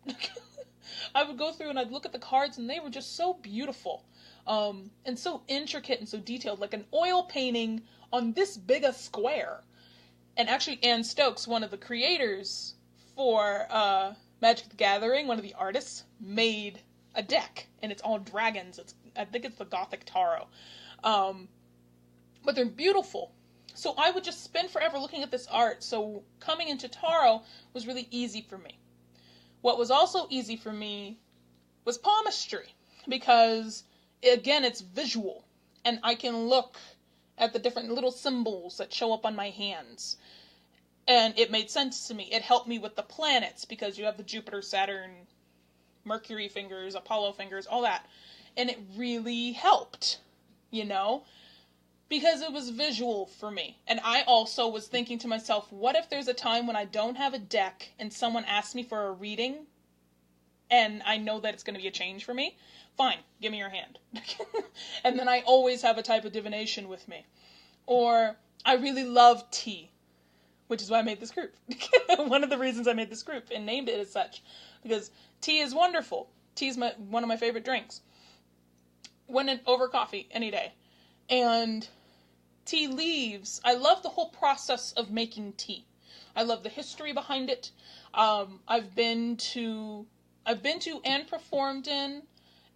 I would go through and I'd look at the cards and they were just so beautiful. And so intricate and so detailed. Like an oil painting on this big a square. And actually, Anne Stokes, one of the creators for Magic the Gathering, one of the artists, made a deck, and it's all dragons. I think it's the Gothic Tarot. But they're beautiful. So I would just spend forever looking at this art. So coming into tarot was really easy for me. What was also easy for me was palmistry, because, again, it's visual, and I can look at the different little symbols that show up on my hands. And it made sense to me. It helped me with the planets, because you have the Jupiter, Saturn, Mercury fingers, Apollo fingers, all that. And it really helped, you know, because it was visual for me. And I also was thinking to myself, what if there's a time when I don't have a deck and someone asks me for a reading and I know that it's going to be a change for me? Fine, give me your hand. And then I always have a type of divination with me. Or I really love tea, which is why I made this group. One of the reasons I made this group and named it as such, because tea is wonderful. Tea is one of my favorite drinks. Over coffee any day. And tea leaves, I love the whole process of making tea. I love the history behind it. I've been to and performed in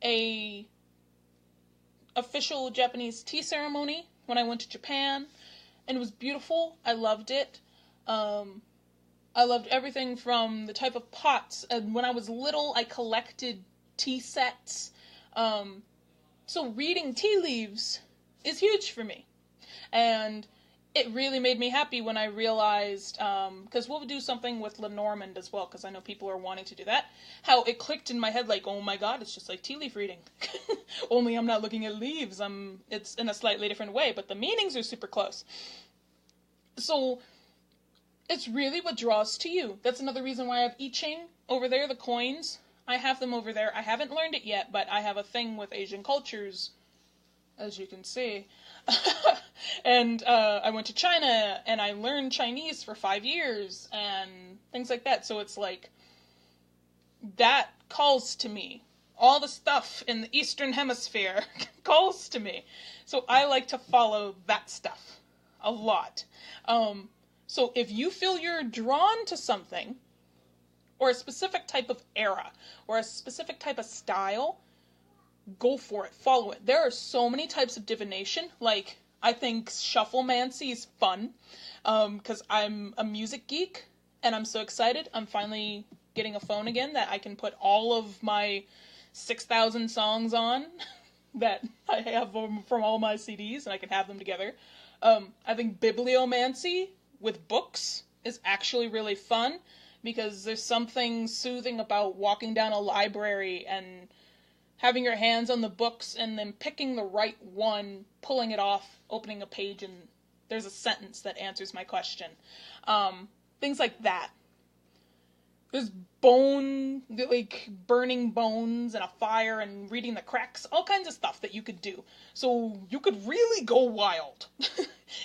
a official Japanese tea ceremony when I went to Japan, and it was beautiful. I loved it. I loved everything from the type of pots. And when I was little, I collected tea sets. So reading tea leaves is huge for me. And it really made me happy when I realized, because we'll do something with Lenormand as well, because I know people are wanting to do that, how it clicked in my head like, oh my god, it's just like tea leaf reading. Only I'm not looking at leaves. It's in a slightly different way, but the meanings are super close. So it's really what draws to you. That's another reason why I have I Ching over there, the coins. I have them over there. I haven't learned it yet, but I have a thing with Asian cultures, as you can see. And I went to China, and I learned Chinese for 5 years, and things like that. So it's like, that calls to me. All the stuff in the Eastern Hemisphere calls to me. So I like to follow that stuff a lot. So if you feel you're drawn to something, or a specific type of era, or a specific type of style, go for it, follow it. There are so many types of divination. Like, I think shufflemancy is fun, because I'm a music geek, and I'm so excited. I'm finally getting a phone again that I can put all of my 6,000 songs on that I have from all my CDs, and I can have them together. I think bibliomancy with books is actually really fun, because there's something soothing about walking down a library and having your hands on the books and then picking the right one, pulling it off, opening a page, and there's a sentence that answers my question. Things like that. There's burning bones and a fire and reading the cracks, all kinds of stuff that you could do. So you could really go wild.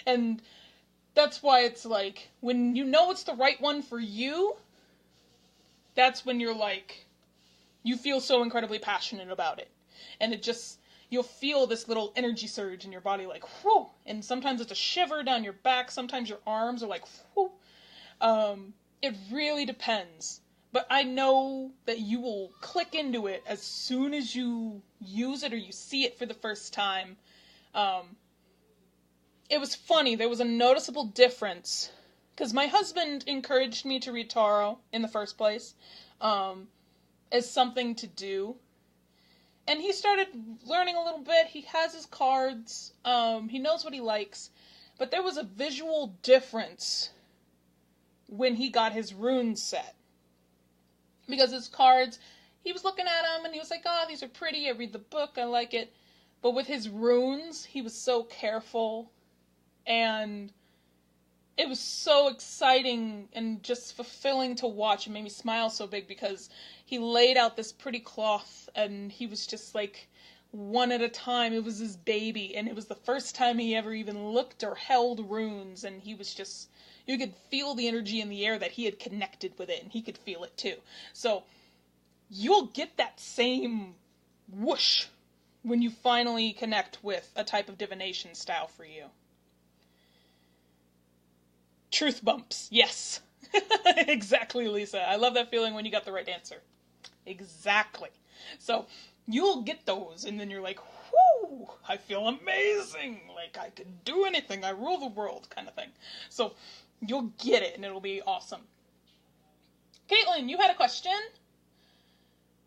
And that's why it's like, when you know it's the right one for you, that's when you're like, you feel so incredibly passionate about it. And it just, you'll feel this little energy surge in your body, like, whew. And sometimes it's a shiver down your back. Sometimes your arms are like, whew. It really depends. But I know that you will click into it as soon as you use it or you see it for the first time. It was funny. There was a noticeable difference. Because my husband encouraged me to read tarot in the first place. As something to do. And he started learning a little bit. He has his cards. He knows what he likes. But there was a visual difference when he got his rune set. Because his cards, he was looking at them and he was like, oh, these are pretty. I read the book. I like it. But with his runes, he was so careful. And it was so exciting and just fulfilling to watch. It made me smile so big because he laid out this pretty cloth and he was just like one at a time. It was his baby, and it was the first time he ever even looked or held runes, and he was just, you could feel the energy in the air that he had connected with it, and he could feel it too. So you'll get that same whoosh when you finally connect with a type of divination style for you. Truth bumps, yes. Exactly, Lisa. I love that feeling when you got the right answer. Exactly. So you'll get those, and then you're like, whoo, I feel amazing. Like I can do anything. I rule the world kind of thing. So you'll get it, and it'll be awesome. Caitlin, you had a question?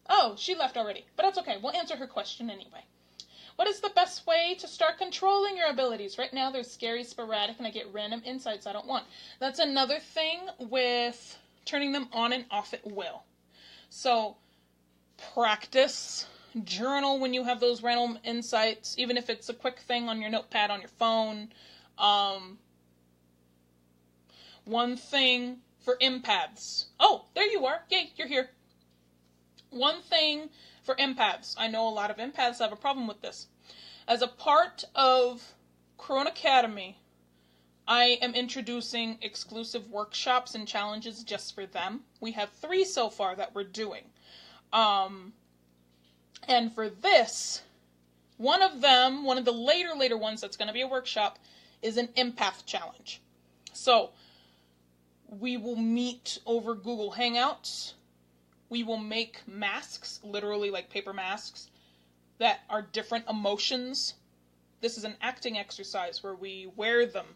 Oh, she left already, but that's okay. We'll answer her question anyway. What is the best way to start controlling your abilities? Right now they're scary, sporadic, and I get random insights I don't want. That's another thing with turning them on and off at will. So practice, journal when you have those random insights, even if it's a quick thing on your notepad on your phone. One thing for empaths. Oh, there you are. Yay, you're here. One thing for empaths. I know a lot of empaths have a problem with this. As a part of Crone Academy, I am introducing exclusive workshops and challenges just for them. We have 3 so far that we're doing. And for this, one of the later ones that's going to be a workshop, is an empath challenge. So we will meet over Google Hangouts. We will make masks, literally like paper masks, that are different emotions. This is an acting exercise where we wear them.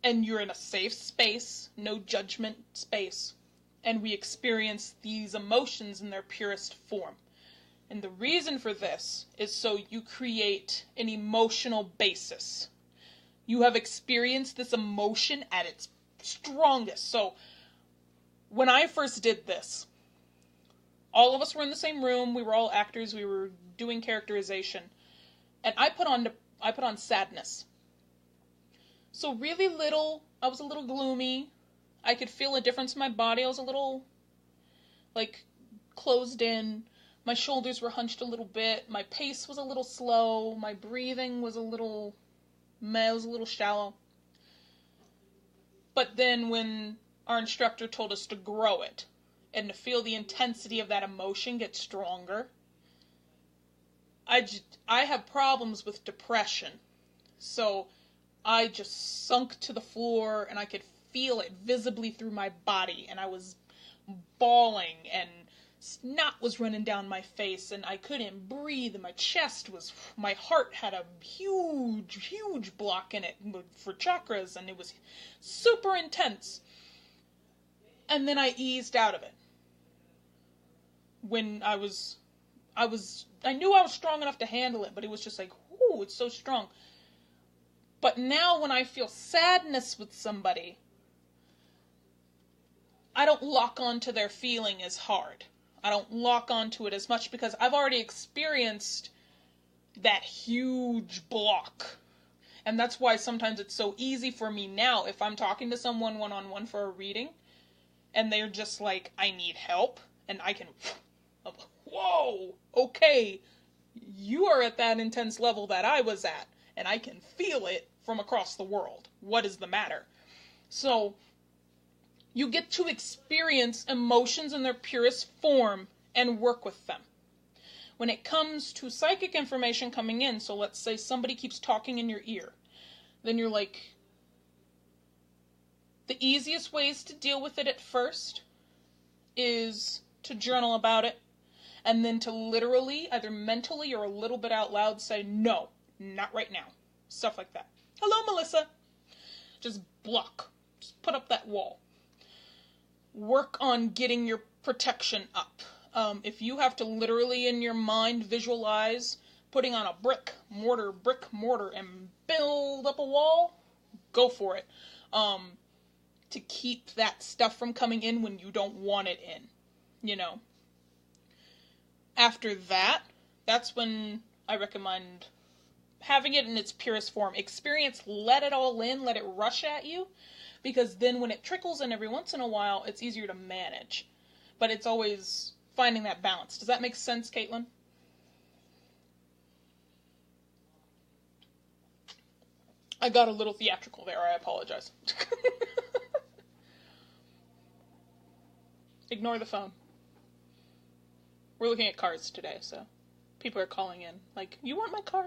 And you're in a safe space, no judgment space. And we experience these emotions in their purest form. And the reason for this is so you create an emotional basis. You have experienced this emotion at its strongest. So when I first did this, all of us were in the same room. We were all actors. We were doing characterization. And I put on sadness. So really little, I was a little gloomy. I could feel a difference in my body. I was a little, like, closed in. My shoulders were hunched a little bit. My pace was a little slow. My breathing was a little shallow. But then when our instructor told us to grow it and to feel the intensity of that emotion get stronger, I have problems with depression. So I just sunk to the floor and I could feel it visibly through my body, and I was bawling and snot was running down my face and I couldn't breathe, and my heart had a huge block in it for chakras, and it was super intense. And then I eased out of it. When I knew I was strong enough to handle it, but it was just like, ooh, it's so strong. But now when I feel sadness with somebody, I don't lock onto their feeling as hard. I don't lock onto it as much because I've already experienced that huge block. And that's why sometimes it's so easy for me now, if I'm talking to someone one-on-one for a reading, and they're just like, I need help, and I can, whoa, okay, you are at that intense level that I was at, and I can feel it from across the world. What is the matter? So you get to experience emotions in their purest form and work with them. When it comes to psychic information coming in, so let's say somebody keeps talking in your ear, then you're like, the easiest ways to deal with it at first is to journal about it, and then to literally, either mentally or a little bit out loud, say, no, not right now. Stuff like that. Hello, Melissa. Just block. Just put up that wall. Work on getting your protection up. If you have to literally in your mind visualize putting on a brick mortar, and build up a wall, go for it. To keep that stuff from coming in when you don't want it in, you know. After that, that's when I recommend having it in its purest form. Experience, let it all in, let it rush at you, because then when it trickles in every once in a while, it's easier to manage. But it's always finding that balance. Does that make sense, Caitlin? I got a little theatrical there, I apologize. Ignore the phone. We're looking at cars today, so people are calling in. Like, you want my car?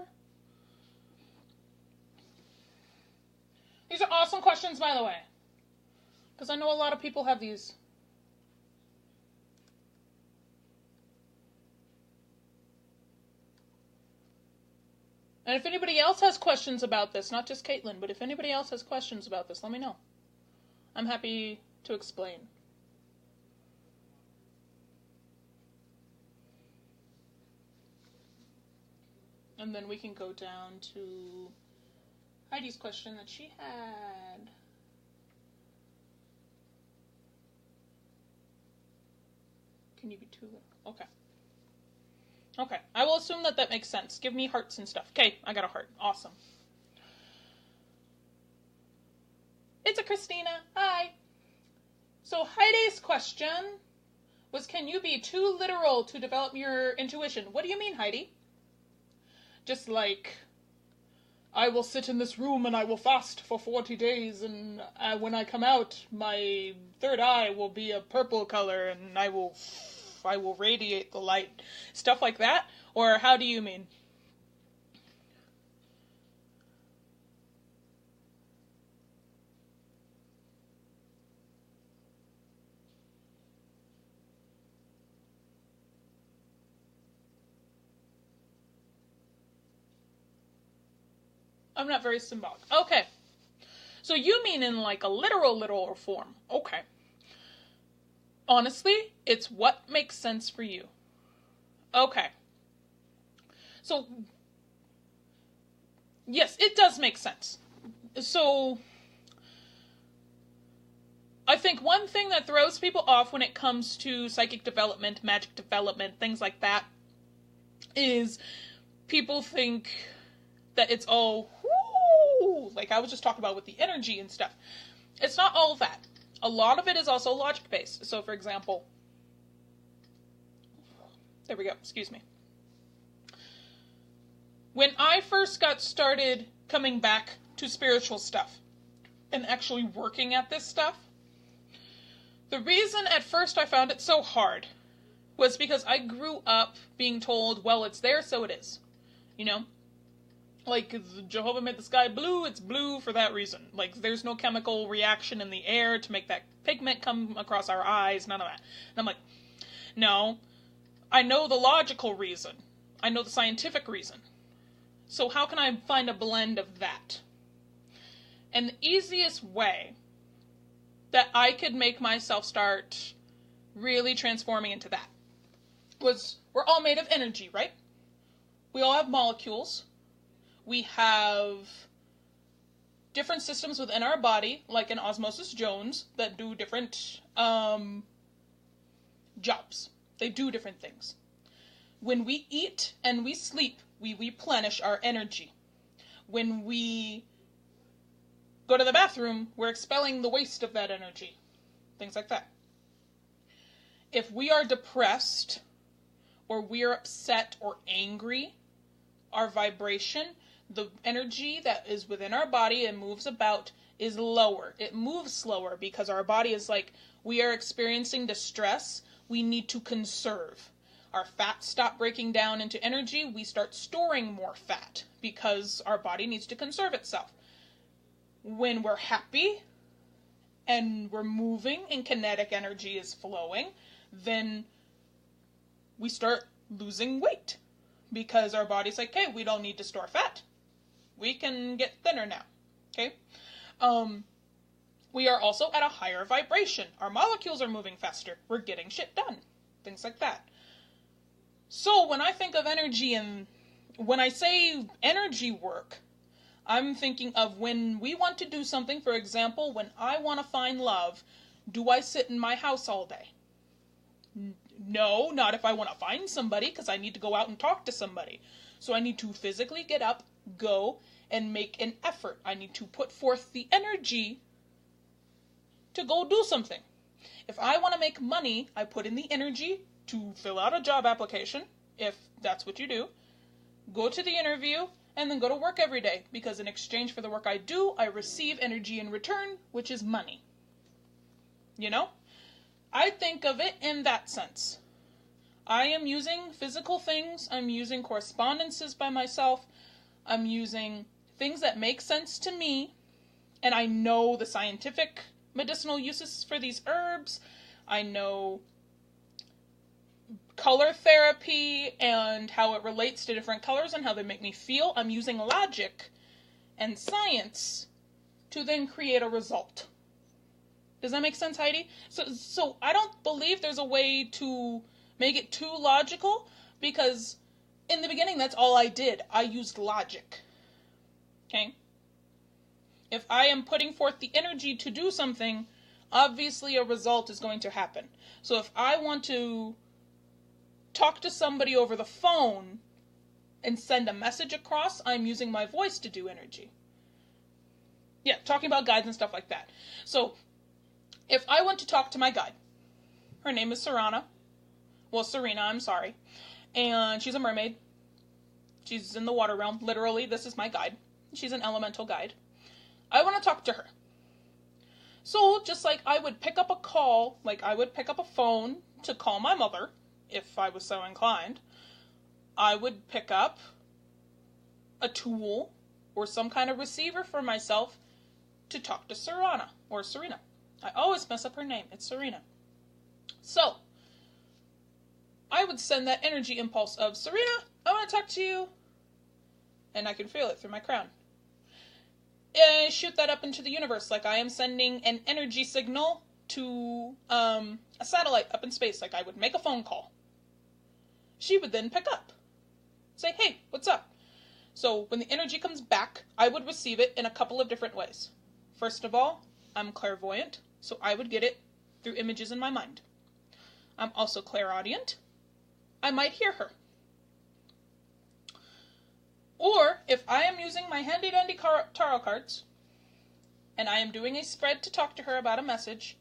These are awesome questions, by the way. Because I know a lot of people have these. And if anybody else has questions about this, not just Caitlin, but if anybody else has questions about this, let me know. I'm happy to explain. And then we can go down to Heidi's question that she had. Can you be too little? Okay. Okay, I will assume that makes sense. Give me hearts and stuff. Okay, I got a heart. Awesome. It's a Christina. Hi. So Heidi's question was, can you be too literal to develop your intuition? What do you mean, Heidi? Just like, I will sit in this room and I will fast for 40 days and when I come out, my third eye will be a purple color and I will radiate the light. Stuff like that? Or how do you mean? I'm not very symbolic. Okay. So you mean in like a literal form. Okay. Honestly, it's what makes sense for you. Okay. So, yes, it does make sense. So, I think one thing that throws people off when it comes to psychic development, magic development, things like that, is people think that it's all, whoo, like I was just talking about with the energy and stuff. It's not all of that. A lot of it is also logic-based. So, for example, there we go, excuse me. When I first got started coming back to spiritual stuff and actually working at this stuff, the reason at first I found it so hard was because I grew up being told, well, it's there, so it is. You know? Like, Jehovah made the sky blue, it's blue for that reason. Like, there's no chemical reaction in the air to make that pigment come across our eyes, none of that. And I'm like, no, I know the logical reason. I know the scientific reason. So how can I find a blend of that? And the easiest way that I could make myself start really transforming into that was, we're all made of energy, right? We all have molecules. We have different systems within our body, like an Osmosis Jones, that do different jobs. They do different things. When we eat and we sleep, we replenish our energy. When we go to the bathroom, we're expelling the waste of that energy. Things like that. If we are depressed, or we're upset or angry, our vibration, the energy that is within our body and moves about, is lower. It moves slower because our body is like, we are experiencing distress, we need to conserve. Our fats stop breaking down into energy, we start storing more fat because our body needs to conserve itself. When we're happy and we're moving and kinetic energy is flowing, then we start losing weight because our body's like, hey, we don't need to store fat. We can get thinner now. Okay? We are also at a higher vibration. Our molecules are moving faster. We're getting shit done. Things like that. So when I think of energy and when I say energy work, I'm thinking of when we want to do something. For example, when I want to find love, do I sit in my house all day? No, not if I want to find somebody, because I need to go out and talk to somebody. So I need to physically get up, go, and make an effort. I need to put forth the energy to go do something. If I want to make money, I put in the energy to fill out a job application, if that's what you do, go to the interview, and then go to work every day, because in exchange for the work I do, I receive energy in return, which is money. You know? I think of it in that sense. I am using physical things, I'm using correspondences by myself, I'm using things that make sense to me, and I know the scientific medicinal uses for these herbs, I know color therapy and how it relates to different colors and how they make me feel. I'm using logic and science to then create a result. Does that make sense, Heidi? So I don't believe there's a way to make it too logical, because in the beginning that's all I did. I used logic. Okay? If I am putting forth the energy to do something, obviously a result is going to happen. So if I want to talk to somebody over the phone and send a message across, I'm using my voice to do energy. Yeah, talking about guides and stuff like that. So if I want to talk to my guide, her name is Serena, I'm sorry, and she's a mermaid. She's in the water realm. Literally, this is my guide. She's an elemental guide. I want to talk to her. So just like I would pick up a call, like I would pick up a phone to call my mother, if I was so inclined, I would pick up a tool or some kind of receiver for myself to talk to Serena. I always mess up her name. It's Serena. So I would send that energy impulse of, Serena, I want to talk to you. And I can feel it through my crown. And shoot that up into the universe like I am sending an energy signal to a satellite up in space. Like I would make a phone call. She would then pick up. Say, hey, what's up? So when the energy comes back, I would receive it in a couple of different ways. First of all, I'm clairvoyant, so I would get it through images in my mind. I'm also clairaudient. I might hear her. Or, if I am using my handy-dandy tarot cards, and I am doing a spread to talk to her about a message,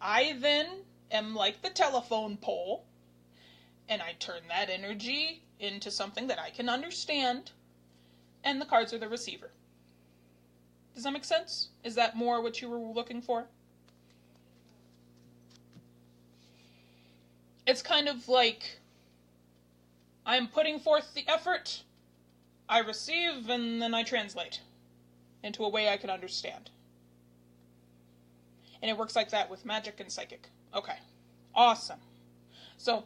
I then am like the telephone pole, and I turn that energy into something that I can understand, and the cards are the receiver. Does that make sense? Is that more what you were looking for? It's kind of like I'm putting forth the effort, I receive, and then I translate into a way I can understand. And it works like that with magic and psychic. Okay, awesome. So,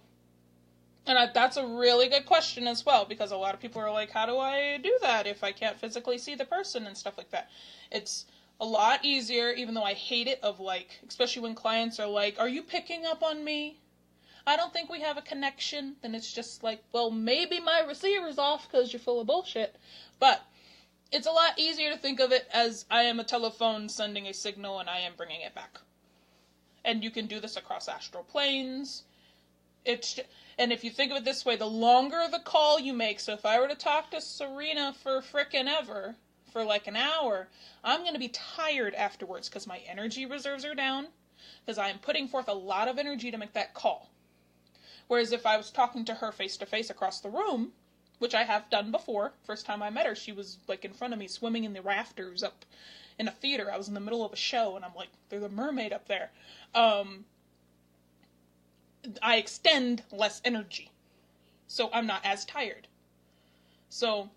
and that's a really good question as well, because a lot of people are like, how do I do that if I can't physically see the person and stuff like that? It's a lot easier, even though I hate it, of like, especially when clients are like, are you picking up on me? I don't think we have a connection. Then it's just like, well, maybe my receiver's off because you're full of bullshit. But it's a lot easier to think of it as I am a telephone sending a signal and I am bringing it back. And you can do this across astral planes. And if you think of it this way, the longer the call you make, so if I were to talk to Serena for frickin' ever, for like an hour, I'm going to be tired afterwards because my energy reserves are down, because I am putting forth a lot of energy to make that call. Whereas if I was talking to her face to face across the room, which I have done before, first time I met her, she was like in front of me swimming in the rafters up in a theater. I was in the middle of a show and I'm like, there's a mermaid up there. I extend less energy, so I'm not as tired. So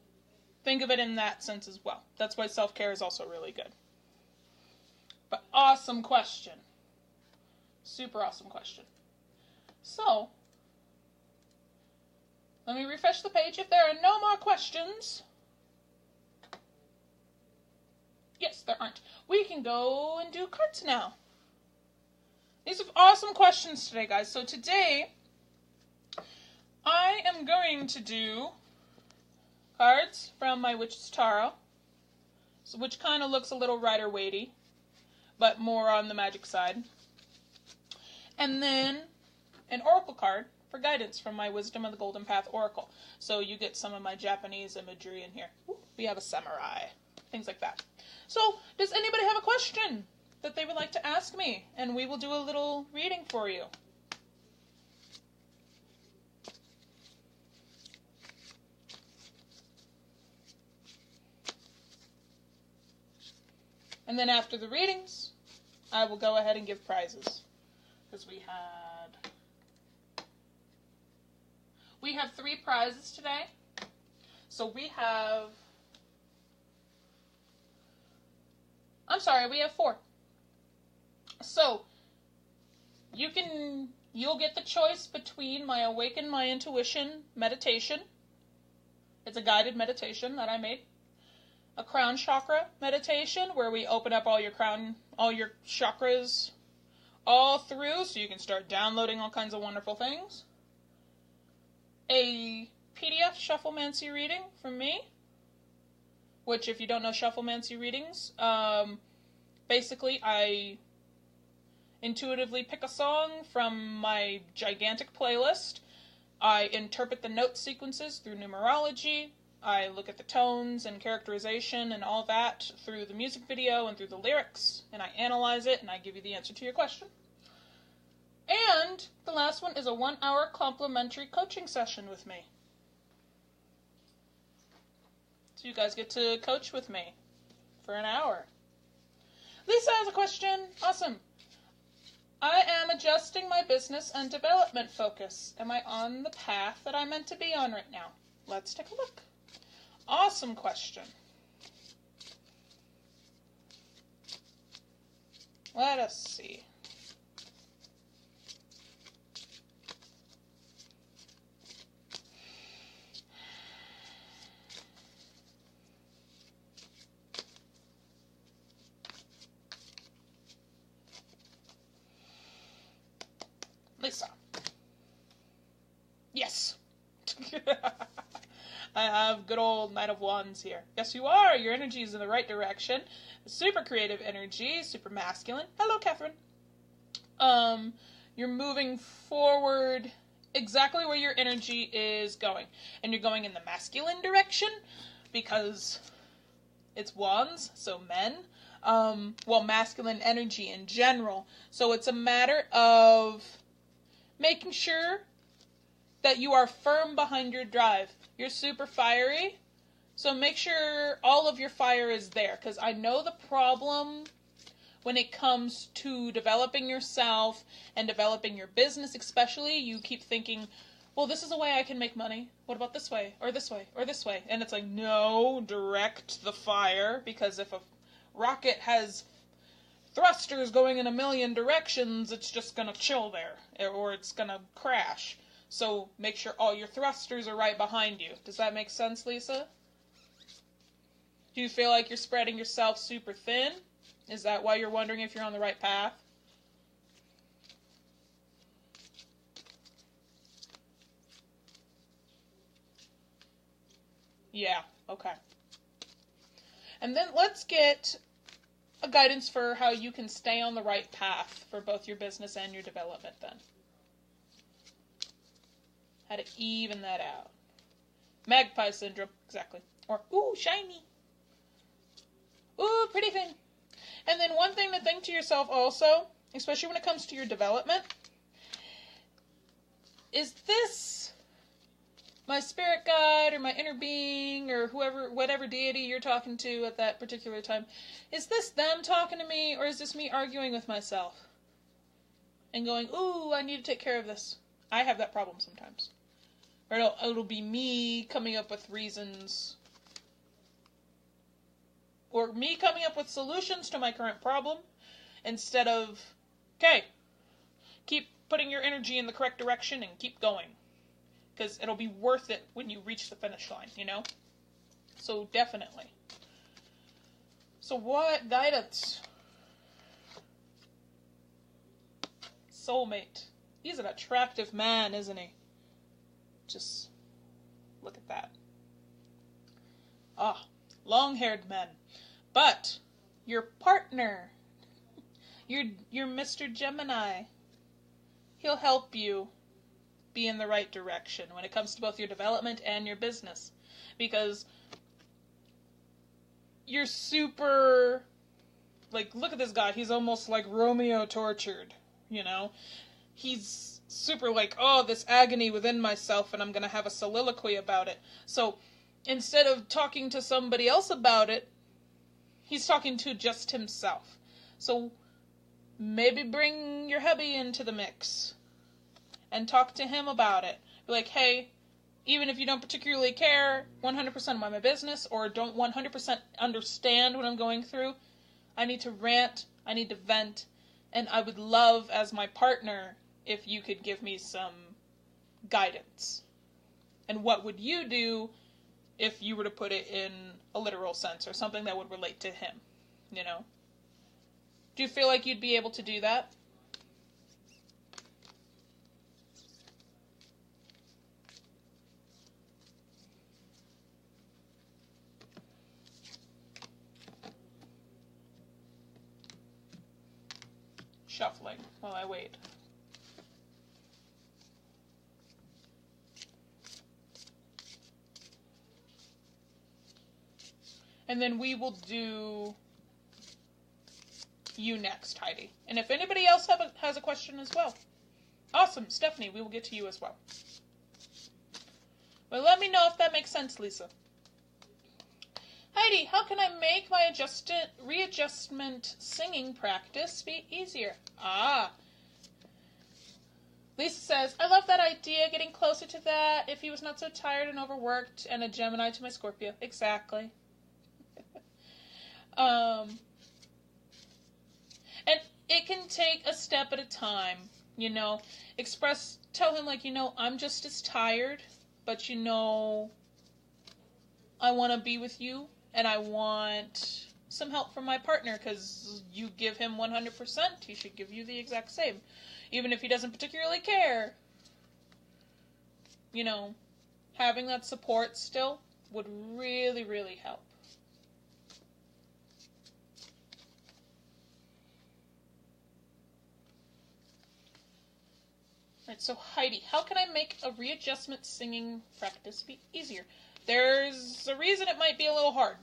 think of it in that sense as well. That's why self-care is also really good. But awesome question. Super awesome question. So, let me refresh the page. If there are no more questions, yes, there aren't. We can go and do cards now. These are awesome questions today, guys. So today, I am going to do cards from my Witch's Tarot, which kind of looks a little Rider-Waite-y, but more on the magic side. And then an oracle card for guidance from my Wisdom of the Golden Path Oracle. So you get some of my Japanese imagery in here. We have a samurai, things like that. So, does anybody have a question that they would like to ask me? And we will do a little reading for you. And then after the readings, I will go ahead and give prizes. Because we have 3 prizes today. So we have 4. So you'll get the choice between my Awaken My Intuition meditation. It's a guided meditation that I made. A crown chakra meditation where we open up all your chakras all through so you can start downloading all kinds of wonderful things. A PDF shufflemancy reading from me, which if you don't know shufflemancy readings, basically I intuitively pick a song from my gigantic playlist. I interpret the note sequences through numerology. I look at the tones and characterization and all that through the music video and through the lyrics, and I analyze it, and I give you the answer to your question. And the last one is a 1-hour complimentary coaching session with me. So you guys get to coach with me for an hour. Lisa has a question. Awesome. I am adjusting my business and development focus. Am I on the path that I'm meant to be on right now? Let's take a look. Awesome question. Let us see. Lisa. Yes. I have good old Knight of Wands here. Yes, you are. Your energy is in the right direction. Super creative energy, super masculine. Hello, Catherine. You're moving forward exactly where your energy is going. And you're going in the masculine direction because it's wands, so men. Masculine energy in general. So it's a matter of making sure that you are firm behind your drive. You're super fiery, so make sure all of your fire is there, because I know the problem when it comes to developing yourself and developing your business especially. You keep thinking, well, this is a way I can make money. What about this way, or this way, or this way? And it's like, no, direct the fire, because if a rocket has thrusters going in a million directions, it's just going to chill there, or it's going to crash. So make sure all your thrusters are right behind you. Does that make sense, Lisa? Do you feel like you're spreading yourself super thin? Is that why you're wondering if you're on the right path? Yeah, okay. And then let's get a guidance for how you can stay on the right path for both your business and your development then. How to even that out. Magpie syndrome, exactly. Or, ooh, shiny. Ooh, pretty thing. And then one thing to think to yourself also, especially when it comes to your development, is this my spirit guide or my inner being or whatever deity you're talking to at that particular time, is this them talking to me, or is this me arguing with myself and going, ooh, I need to take care of this? I have that problem sometimes. Or it'll be me coming up with reasons, or me coming up with solutions to my current problem, instead of, okay, keep putting your energy in the correct direction and keep going. Because it'll be worth it when you reach the finish line, you know? So definitely. So what guidance? Soulmate. He's an attractive man, isn't he? Just look at that. Ah, long-haired men. But your partner, your Mr. Gemini, he'll help you be in the right direction when it comes to both your development and your business. Because you're super, like, look at this guy. He's almost like Romeo tortured, you know? He's super like, oh, this agony within myself, and I'm going to have a soliloquy about it. So instead of talking to somebody else about it, he's talking to just himself. So maybe bring your hubby into the mix and talk to him about it. Be like, hey, even if you don't particularly care 100% about my business or don't 100% understand what I'm going through, I need to rant, I need to vent, and I would love, as my partner, if you could give me some guidance. And what would you do if you were to put it in a literal sense or something that would relate to him, you know? Do you feel like you'd be able to do that? Shuffling while I wait. And then we will do you next, Heidi. And if anybody else has a question as well. Awesome, Stephanie, we will get to you as well. But let me know if that makes sense, Lisa. Heidi, how can I make my readjustment singing practice be easier? Lisa says, I love that idea, getting closer to that if he was not so tired and overworked, and a Gemini to my Scorpio. Exactly. And it can take a step at a time, you know. Tell him, like, you know, I'm just as tired, but, you know, I want to be with you, and I want some help from my partner, because you give him 100%, he should give you the exact same. Even if he doesn't particularly care. You know, having that support still would really, really help. Alright, so Heidi, how can I make a readjustment singing practice be easier? There's a reason it might be a little hard.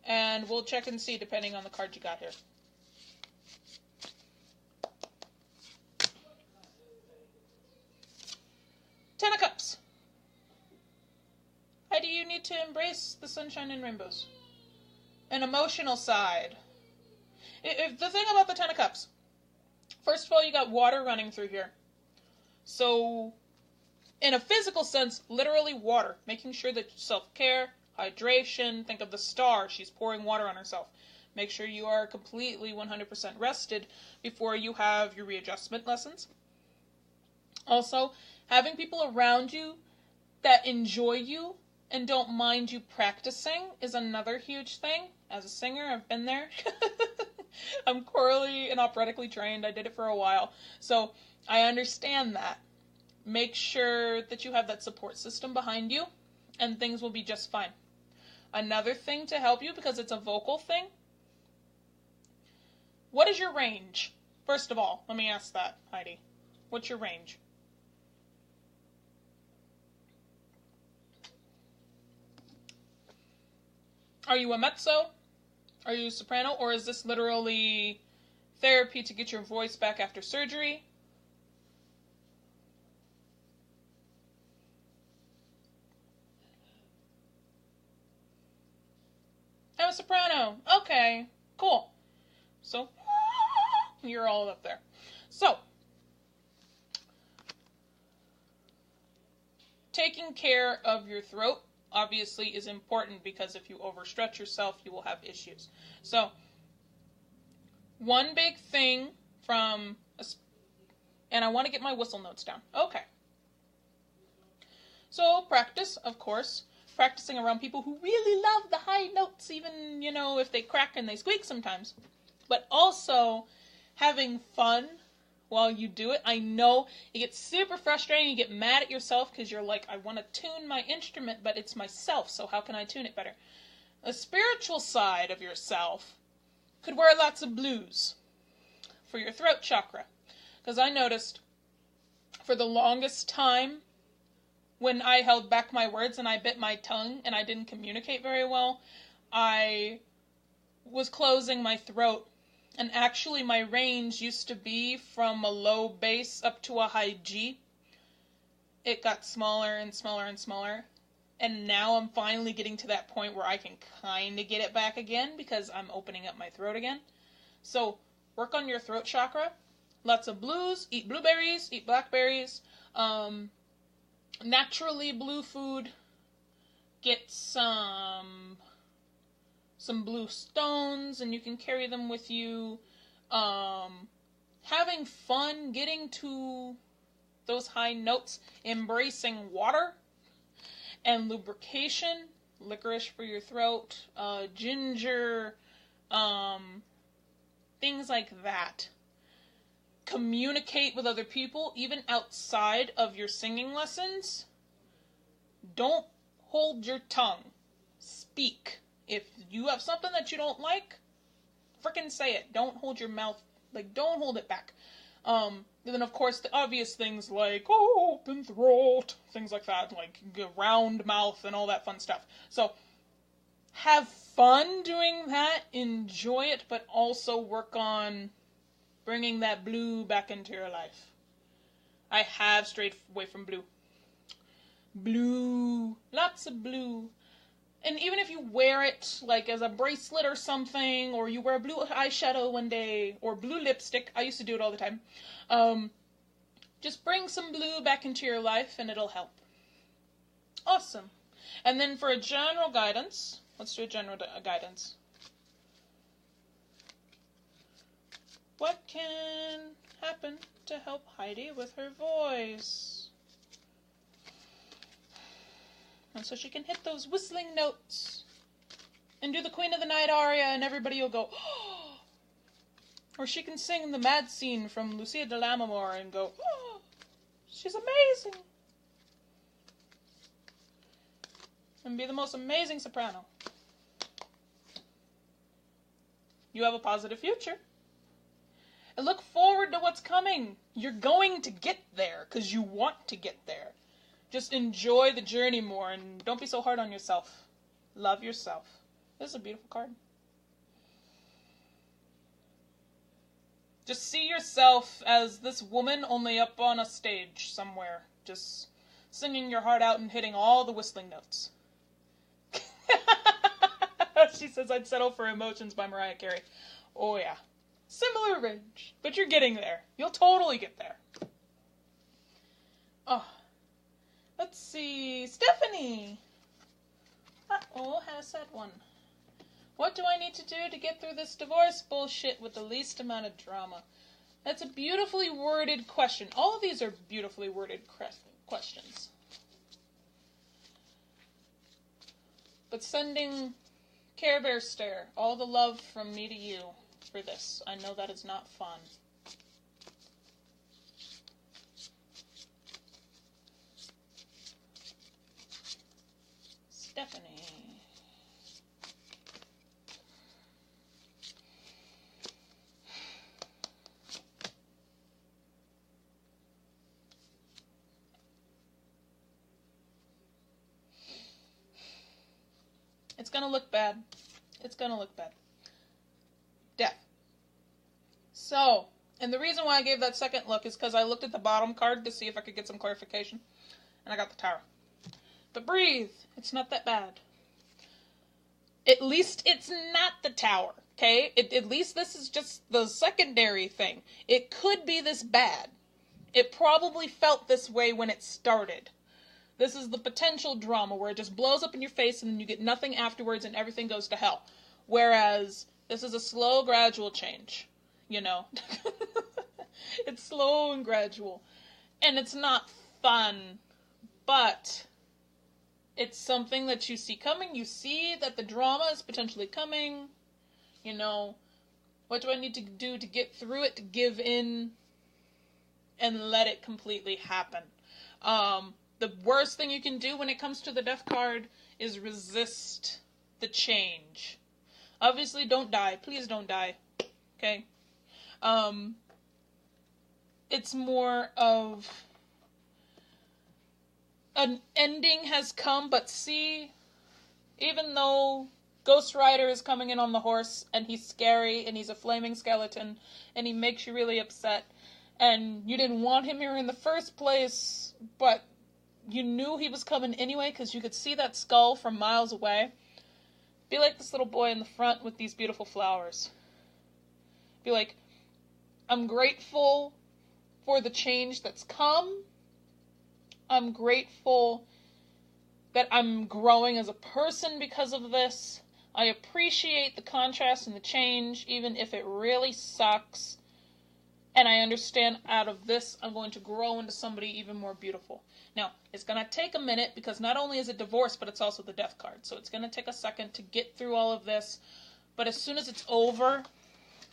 And we'll check and see depending on the card you got here. Ten of Cups. Heidi, you need to embrace the sunshine and rainbows. An emotional side. The thing about the Ten of Cups, first of all, you got water running through here. So, in a physical sense, literally water. Making sure that self-care, hydration, think of the star. She's pouring water on herself. Make sure you are completely 100% rested before you have your readjustment lessons. Also, having people around you that enjoy you and don't mind you practicing is another huge thing. As a singer, I've been there. I'm chorally and operatically trained. I did it for a while. So I understand that. Make sure that you have that support system behind you, and things will be just fine. Another thing to help you, because it's a vocal thing, what is your range? First of all, let me ask that, Heidi. What's your range? Are you a mezzo? Are you a soprano? Or is this literally therapy to get your voice back after surgery? I'm a soprano. Okay, cool. So, you're all up there. So, taking care of your throat obviously is important, because if you overstretch yourself, you will have issues. So, one big thing and I want to get my whistle notes down. Okay. So, practice, of course. Practicing around people who really love the high notes, even, you know, if they crack and they squeak sometimes. But also having fun while you do it. I know it gets super frustrating. You get mad at yourself because you're like, I want to tune my instrument, but it's myself, so how can I tune it better? A spiritual side of yourself could wear lots of blues for your throat chakra. Because I noticed for the longest time when I held back my words and I bit my tongue and I didn't communicate very well, I was closing my throat. And actually my range used to be from a low bass up to a high G. It got smaller and smaller and smaller. And now I'm finally getting to that point where I can kind of get it back again because I'm opening up my throat again. So work on your throat chakra. Lots of blues. Eat blueberries. Eat blackberries. Naturally blue food. Get some blue stones and you can carry them with you. Having fun, getting to those high notes, embracing water and lubrication, licorice for your throat, ginger, things like that. Communicate with other people, even outside of your singing lessons. Don't hold your tongue. Speak. If you have something that you don't like, frickin' say it. Don't hold your mouth, don't hold it back. Then of course the obvious things like open throat, things like that, like round mouth and all that fun stuff. So have fun doing that, enjoy it, but also work on bringing that blue back into your life. I have strayed away from blue. Blue, lots of blue. And even if you wear it, like, as a bracelet or something, or you wear blue eyeshadow one day, or blue lipstick, I used to do it all the time, just bring some blue back into your life, and it'll help. Awesome. And then for a general guidance, let's do a general guidance. What can happen to help Heidi with her voice? And so she can hit those whistling notes and do the Queen of the Night aria and everybody will go, oh! Or she can sing the Mad Scene from Lucia de Lammermoor and go, oh, she's amazing. And be the most amazing soprano. You have a positive future. And look forward to what's coming. You're going to get there because you want to get there. Just enjoy the journey more and don't be so hard on yourself. Love yourself. This is a beautiful card. Just see yourself as this woman only up on a stage somewhere. Just singing your heart out and hitting all the whistling notes. She says I'd settle for Emotions by Mariah Carey. Oh yeah. Similar range. But you're getting there. You'll totally get there. Oh. Let's see, Stephanie. Uh-oh, had a sad one. What do I need to do to get through this divorce bullshit with the least amount of drama? That's a beautifully worded question. All of these are beautifully worded questions. But sending Care Bear Stare, all the love from me to you for this. I know that is not fun. Stephanie. It's gonna look bad. It's gonna look bad. Death. So, and the reason why I gave that second look is because I looked at the bottom card to see if I could get some clarification. And I got the Tower. But breathe. It's not that bad. At least it's not the Tower, okay? At least this is just the secondary thing. It could be this bad. It probably felt this way when it started. This is the potential drama where it just blows up in your face and then you get nothing afterwards and everything goes to hell. Whereas this is a slow, gradual change, you know? It's slow and gradual. And it's not fun, but it's something that you see coming. You see that the drama is potentially coming. You know, what do I need to do to get through it, to give in? and let it completely happen. The worst thing you can do when it comes to the death card is resist the change. Obviously, don't die. Please don't die. Okay? It's more of an ending has come, but see, even though Ghost Rider is coming in on the horse, and he's scary, and he's a flaming skeleton, and he makes you really upset, and you didn't want him here in the first place, but you knew he was coming anyway, because you could see that skull from miles away. Be like this little boy in the front with these beautiful flowers. Be like, I'm grateful for the change that's come. I'm grateful that I'm growing as a person because of this. I appreciate the contrast and the change, even if it really sucks. And I understand out of this, I'm going to grow into somebody even more beautiful. Now, it's going to take a minute, because not only is it divorce, but it's also the death card. So it's going to take a second to get through all of this. But as soon as it's over...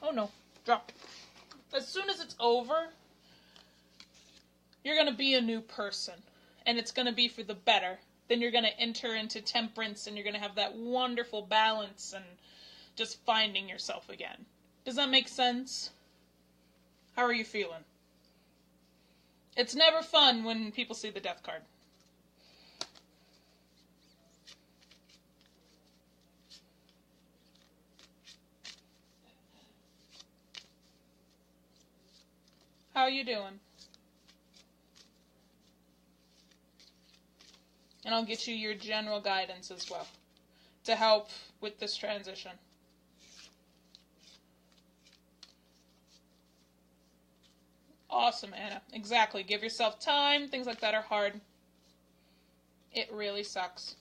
Oh no, drop. As soon as it's over, you're going to be a new person. And it's going to be for the better. Then you're going to enter into temperance, and you're going to have that wonderful balance and just finding yourself again. Does that make sense? How are you feeling? It's never fun when people see the death card. How are you doing? And I'll get you your general guidance as well to help with this transition. Awesome, Anna. Exactly. Give yourself time. Things like that are hard. It really sucks.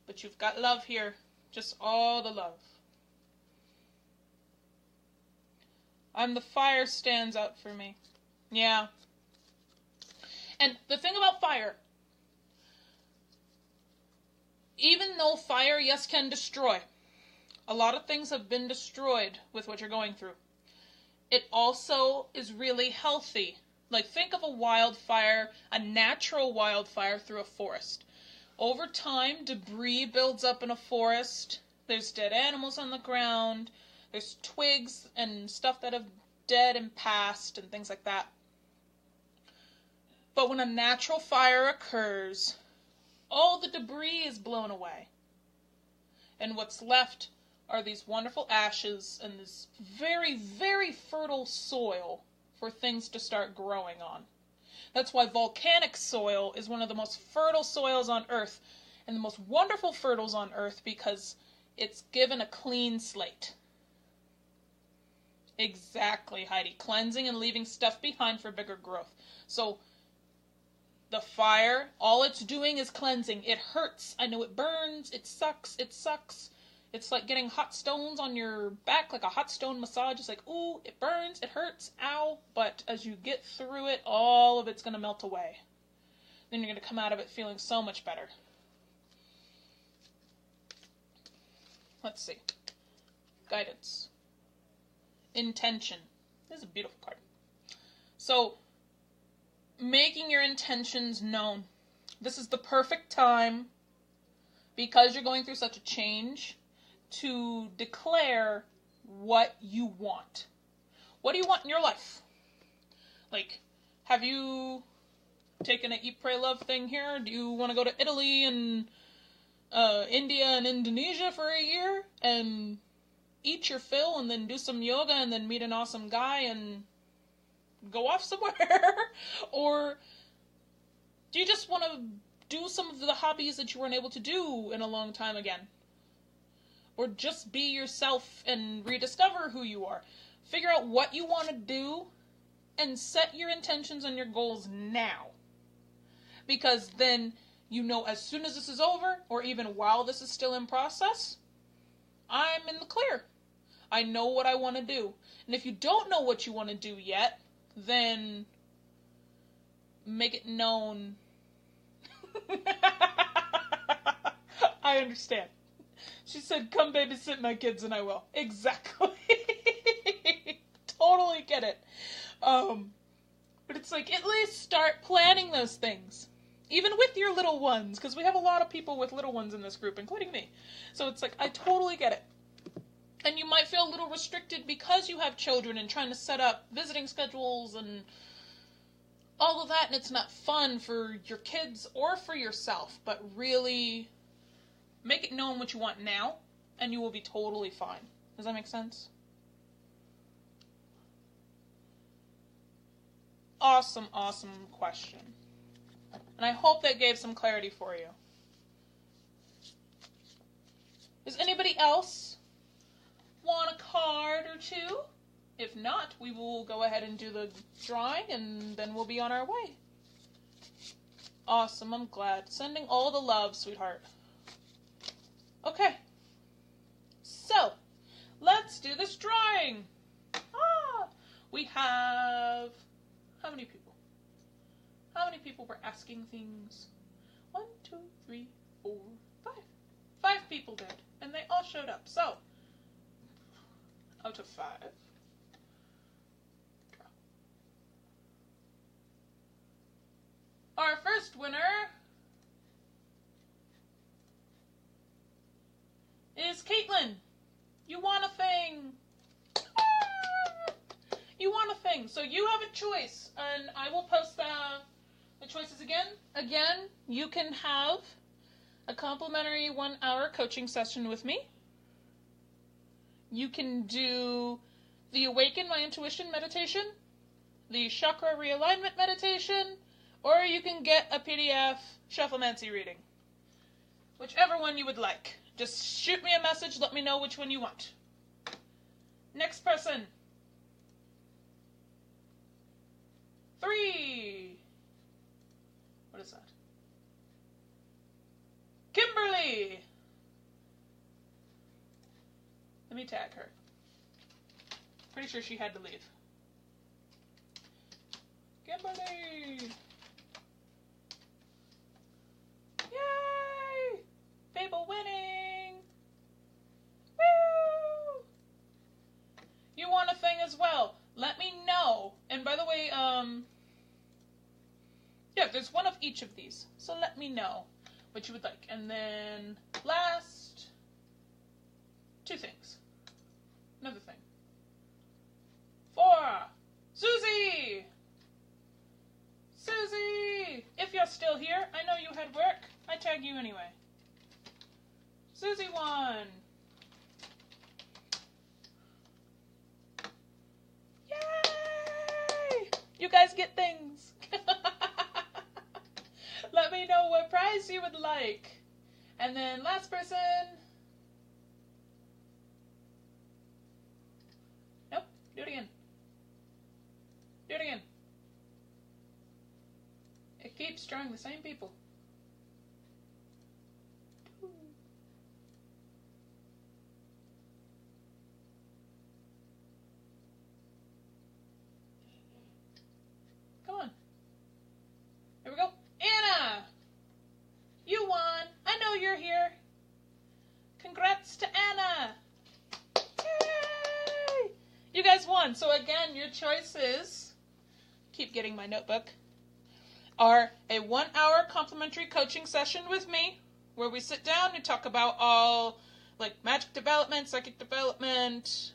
But you've got love here. Just all the love. The fire stands out for me. Yeah. And the thing about fire, even though fire, yes, can destroy, a lot of things have been destroyed with what you're going through. It also is really healthy. Like, think of a wildfire, a natural wildfire through a forest. Over time, debris builds up in a forest. There's dead animals on the ground. There's twigs and stuff that have dead and passed and things like that. But when a natural fire occurs, all the debris is blown away. And what's left are these wonderful ashes and this very, very fertile soil for things to start growing on. That's why volcanic soil is one of the most fertile soils on Earth, and the most wonderful fertiles on Earth, because it's given a clean slate. Exactly, Heidi. Cleansing and leaving stuff behind for bigger growth. So, the fire, all it's doing is cleansing. It hurts. I know it burns. It sucks. It sucks. It's like getting hot stones on your back, like a hot stone massage. It's like, ooh, it burns, it hurts, ow. But as you get through it, all of it's going to melt away. Then you're going to come out of it feeling so much better. Let's see. Guidance. Intention. This is a beautiful card. So, making your intentions known. This is the perfect time, because you're going through such a change, to declare what you want. What do you want in your life? Like, have you taken an Eat, Pray, Love thing here? Do you want to go to Italy and India and Indonesia for a year and eat your fill and then do some yoga and then meet an awesome guy and go off somewhere? Or do you just want to do some of the hobbies that you weren't able to do in a long time again? Or just be yourself and rediscover who you are. Figure out what you want to do and set your intentions and your goals now. Because then you know as soon as this is over, or even while this is still in process, I'm in the clear. I know what I want to do. And if you don't know what you want to do yet, then make it known. I understand. She said, come babysit my kids and I will. Exactly. Totally get it. But it's like, at least start planning those things. Even with your little ones, because we have a lot of people with little ones in this group, including me. So it's like, I totally get it. And you might feel a little restricted because you have children and trying to set up visiting schedules and all of that, and it's not fun for your kids or for yourself, but really make it known what you want now, and you will be totally fine. Does that make sense? Awesome, awesome question. And I hope that gave some clarity for you. Does anybody else want a card or two? If not, we will go ahead and do the drawing, and then we'll be on our way. Awesome, I'm glad. Sending all the love, sweetheart. Okay. So, let's do this drawing. We have... How many people? How many people were asking things? 1, 2, 3, 4, 5. 5 people did, and they all showed up. So, out of 5. Our first winner is Caitlin. You want a thing. You want a thing. So you have a choice, and I will post the choices again. Again, you can have a complimentary 1-hour coaching session with me. You can do the Awaken My Intuition meditation, the Chakra Realignment meditation, or you can get a PDF Shufflemancy reading. Whichever one you would like. Just shoot me a message, let me know which one you want. Next person. 3. What is that? Kimberly! Let me tag her. Pretty sure she had to leave. Kimberly! Yay! People winning! Woo! You want a thing as well? Let me know. And by the way, yeah, there's one of each of these. So let me know what you would like. And then last, 2 things. Another thing. 4. Susie! Susie! If you're still here, I know you had work. I tag you anyway. Susie won. Yay! You guys get things. Let me know what prize you would like. And then last person. Nope. Do it again. Do it again. It keeps drawing the same people. Come on. Here we go. Anna! You won. I know you're here. Congrats to Anna. Yay! You guys won. So again, your choices, keep getting my notebook, are a 1-hour complimentary coaching session with me, where we sit down and talk about all, like, magic development, psychic development,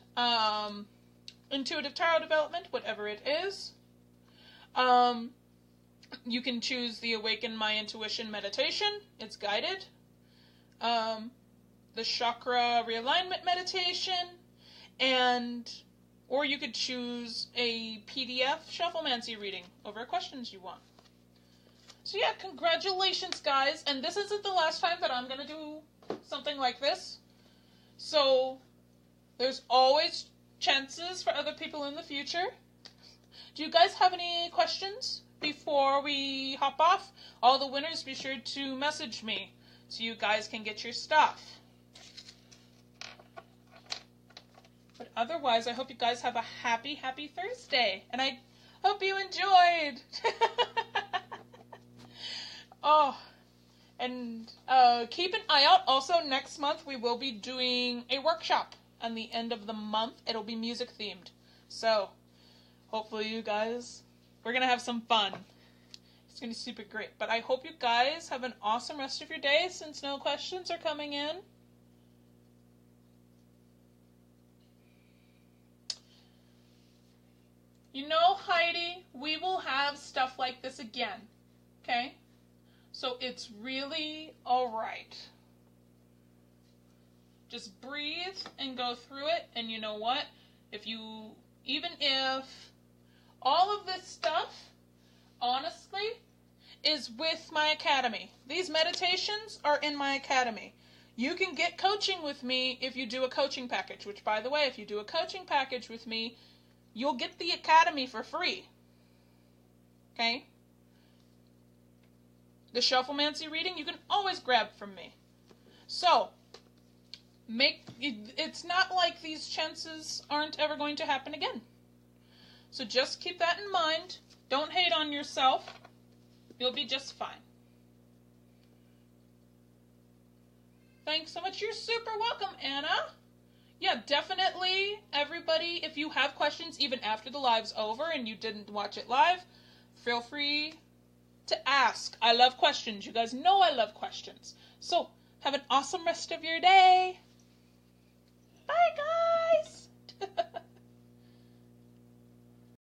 intuitive tarot development, whatever it is. You can choose the Awaken My Intuition meditation. It's guided. The Chakra Realignment meditation, or you could choose a PDF Shufflemancy reading over questions you want. So yeah, congratulations, guys. And this isn't the last time that I'm going to do something like this. So there's always chances for other people in the future. Do you guys have any questions before we hop off? All the winners, be sure to message me so you guys can get your stuff. But otherwise, I hope you guys have a happy, happy Thursday. And I hope you enjoyed. Oh, and keep an eye out. Also, next month we will be doing a workshop. On the end of the month, it'll be music themed. So, hopefully you guys We're going to have some fun. It's going to be super great. But I hope you guys have an awesome rest of your day since no questions are coming in. You know, Heidi, we will have stuff like this again, okay? So it's really all right. Just breathe and go through it, and you know what? Even if all of this stuff, honestly, is with my academy. These meditations are in my academy. You can get coaching with me if you do a coaching package, which, by the way, if you do a coaching package with me, you'll get the academy for free. Okay? The Shufflemancy reading, you can always grab from me. So, it's not like these chances aren't ever going to happen again. So just keep that in mind. Don't hate on yourself. You'll be just fine. Thanks so much. You're super welcome, Anna. Yeah, definitely, everybody, if you have questions even after the live's over and you didn't watch it live, feel free to ask. I love questions. You guys know I love questions. So, have an awesome rest of your day.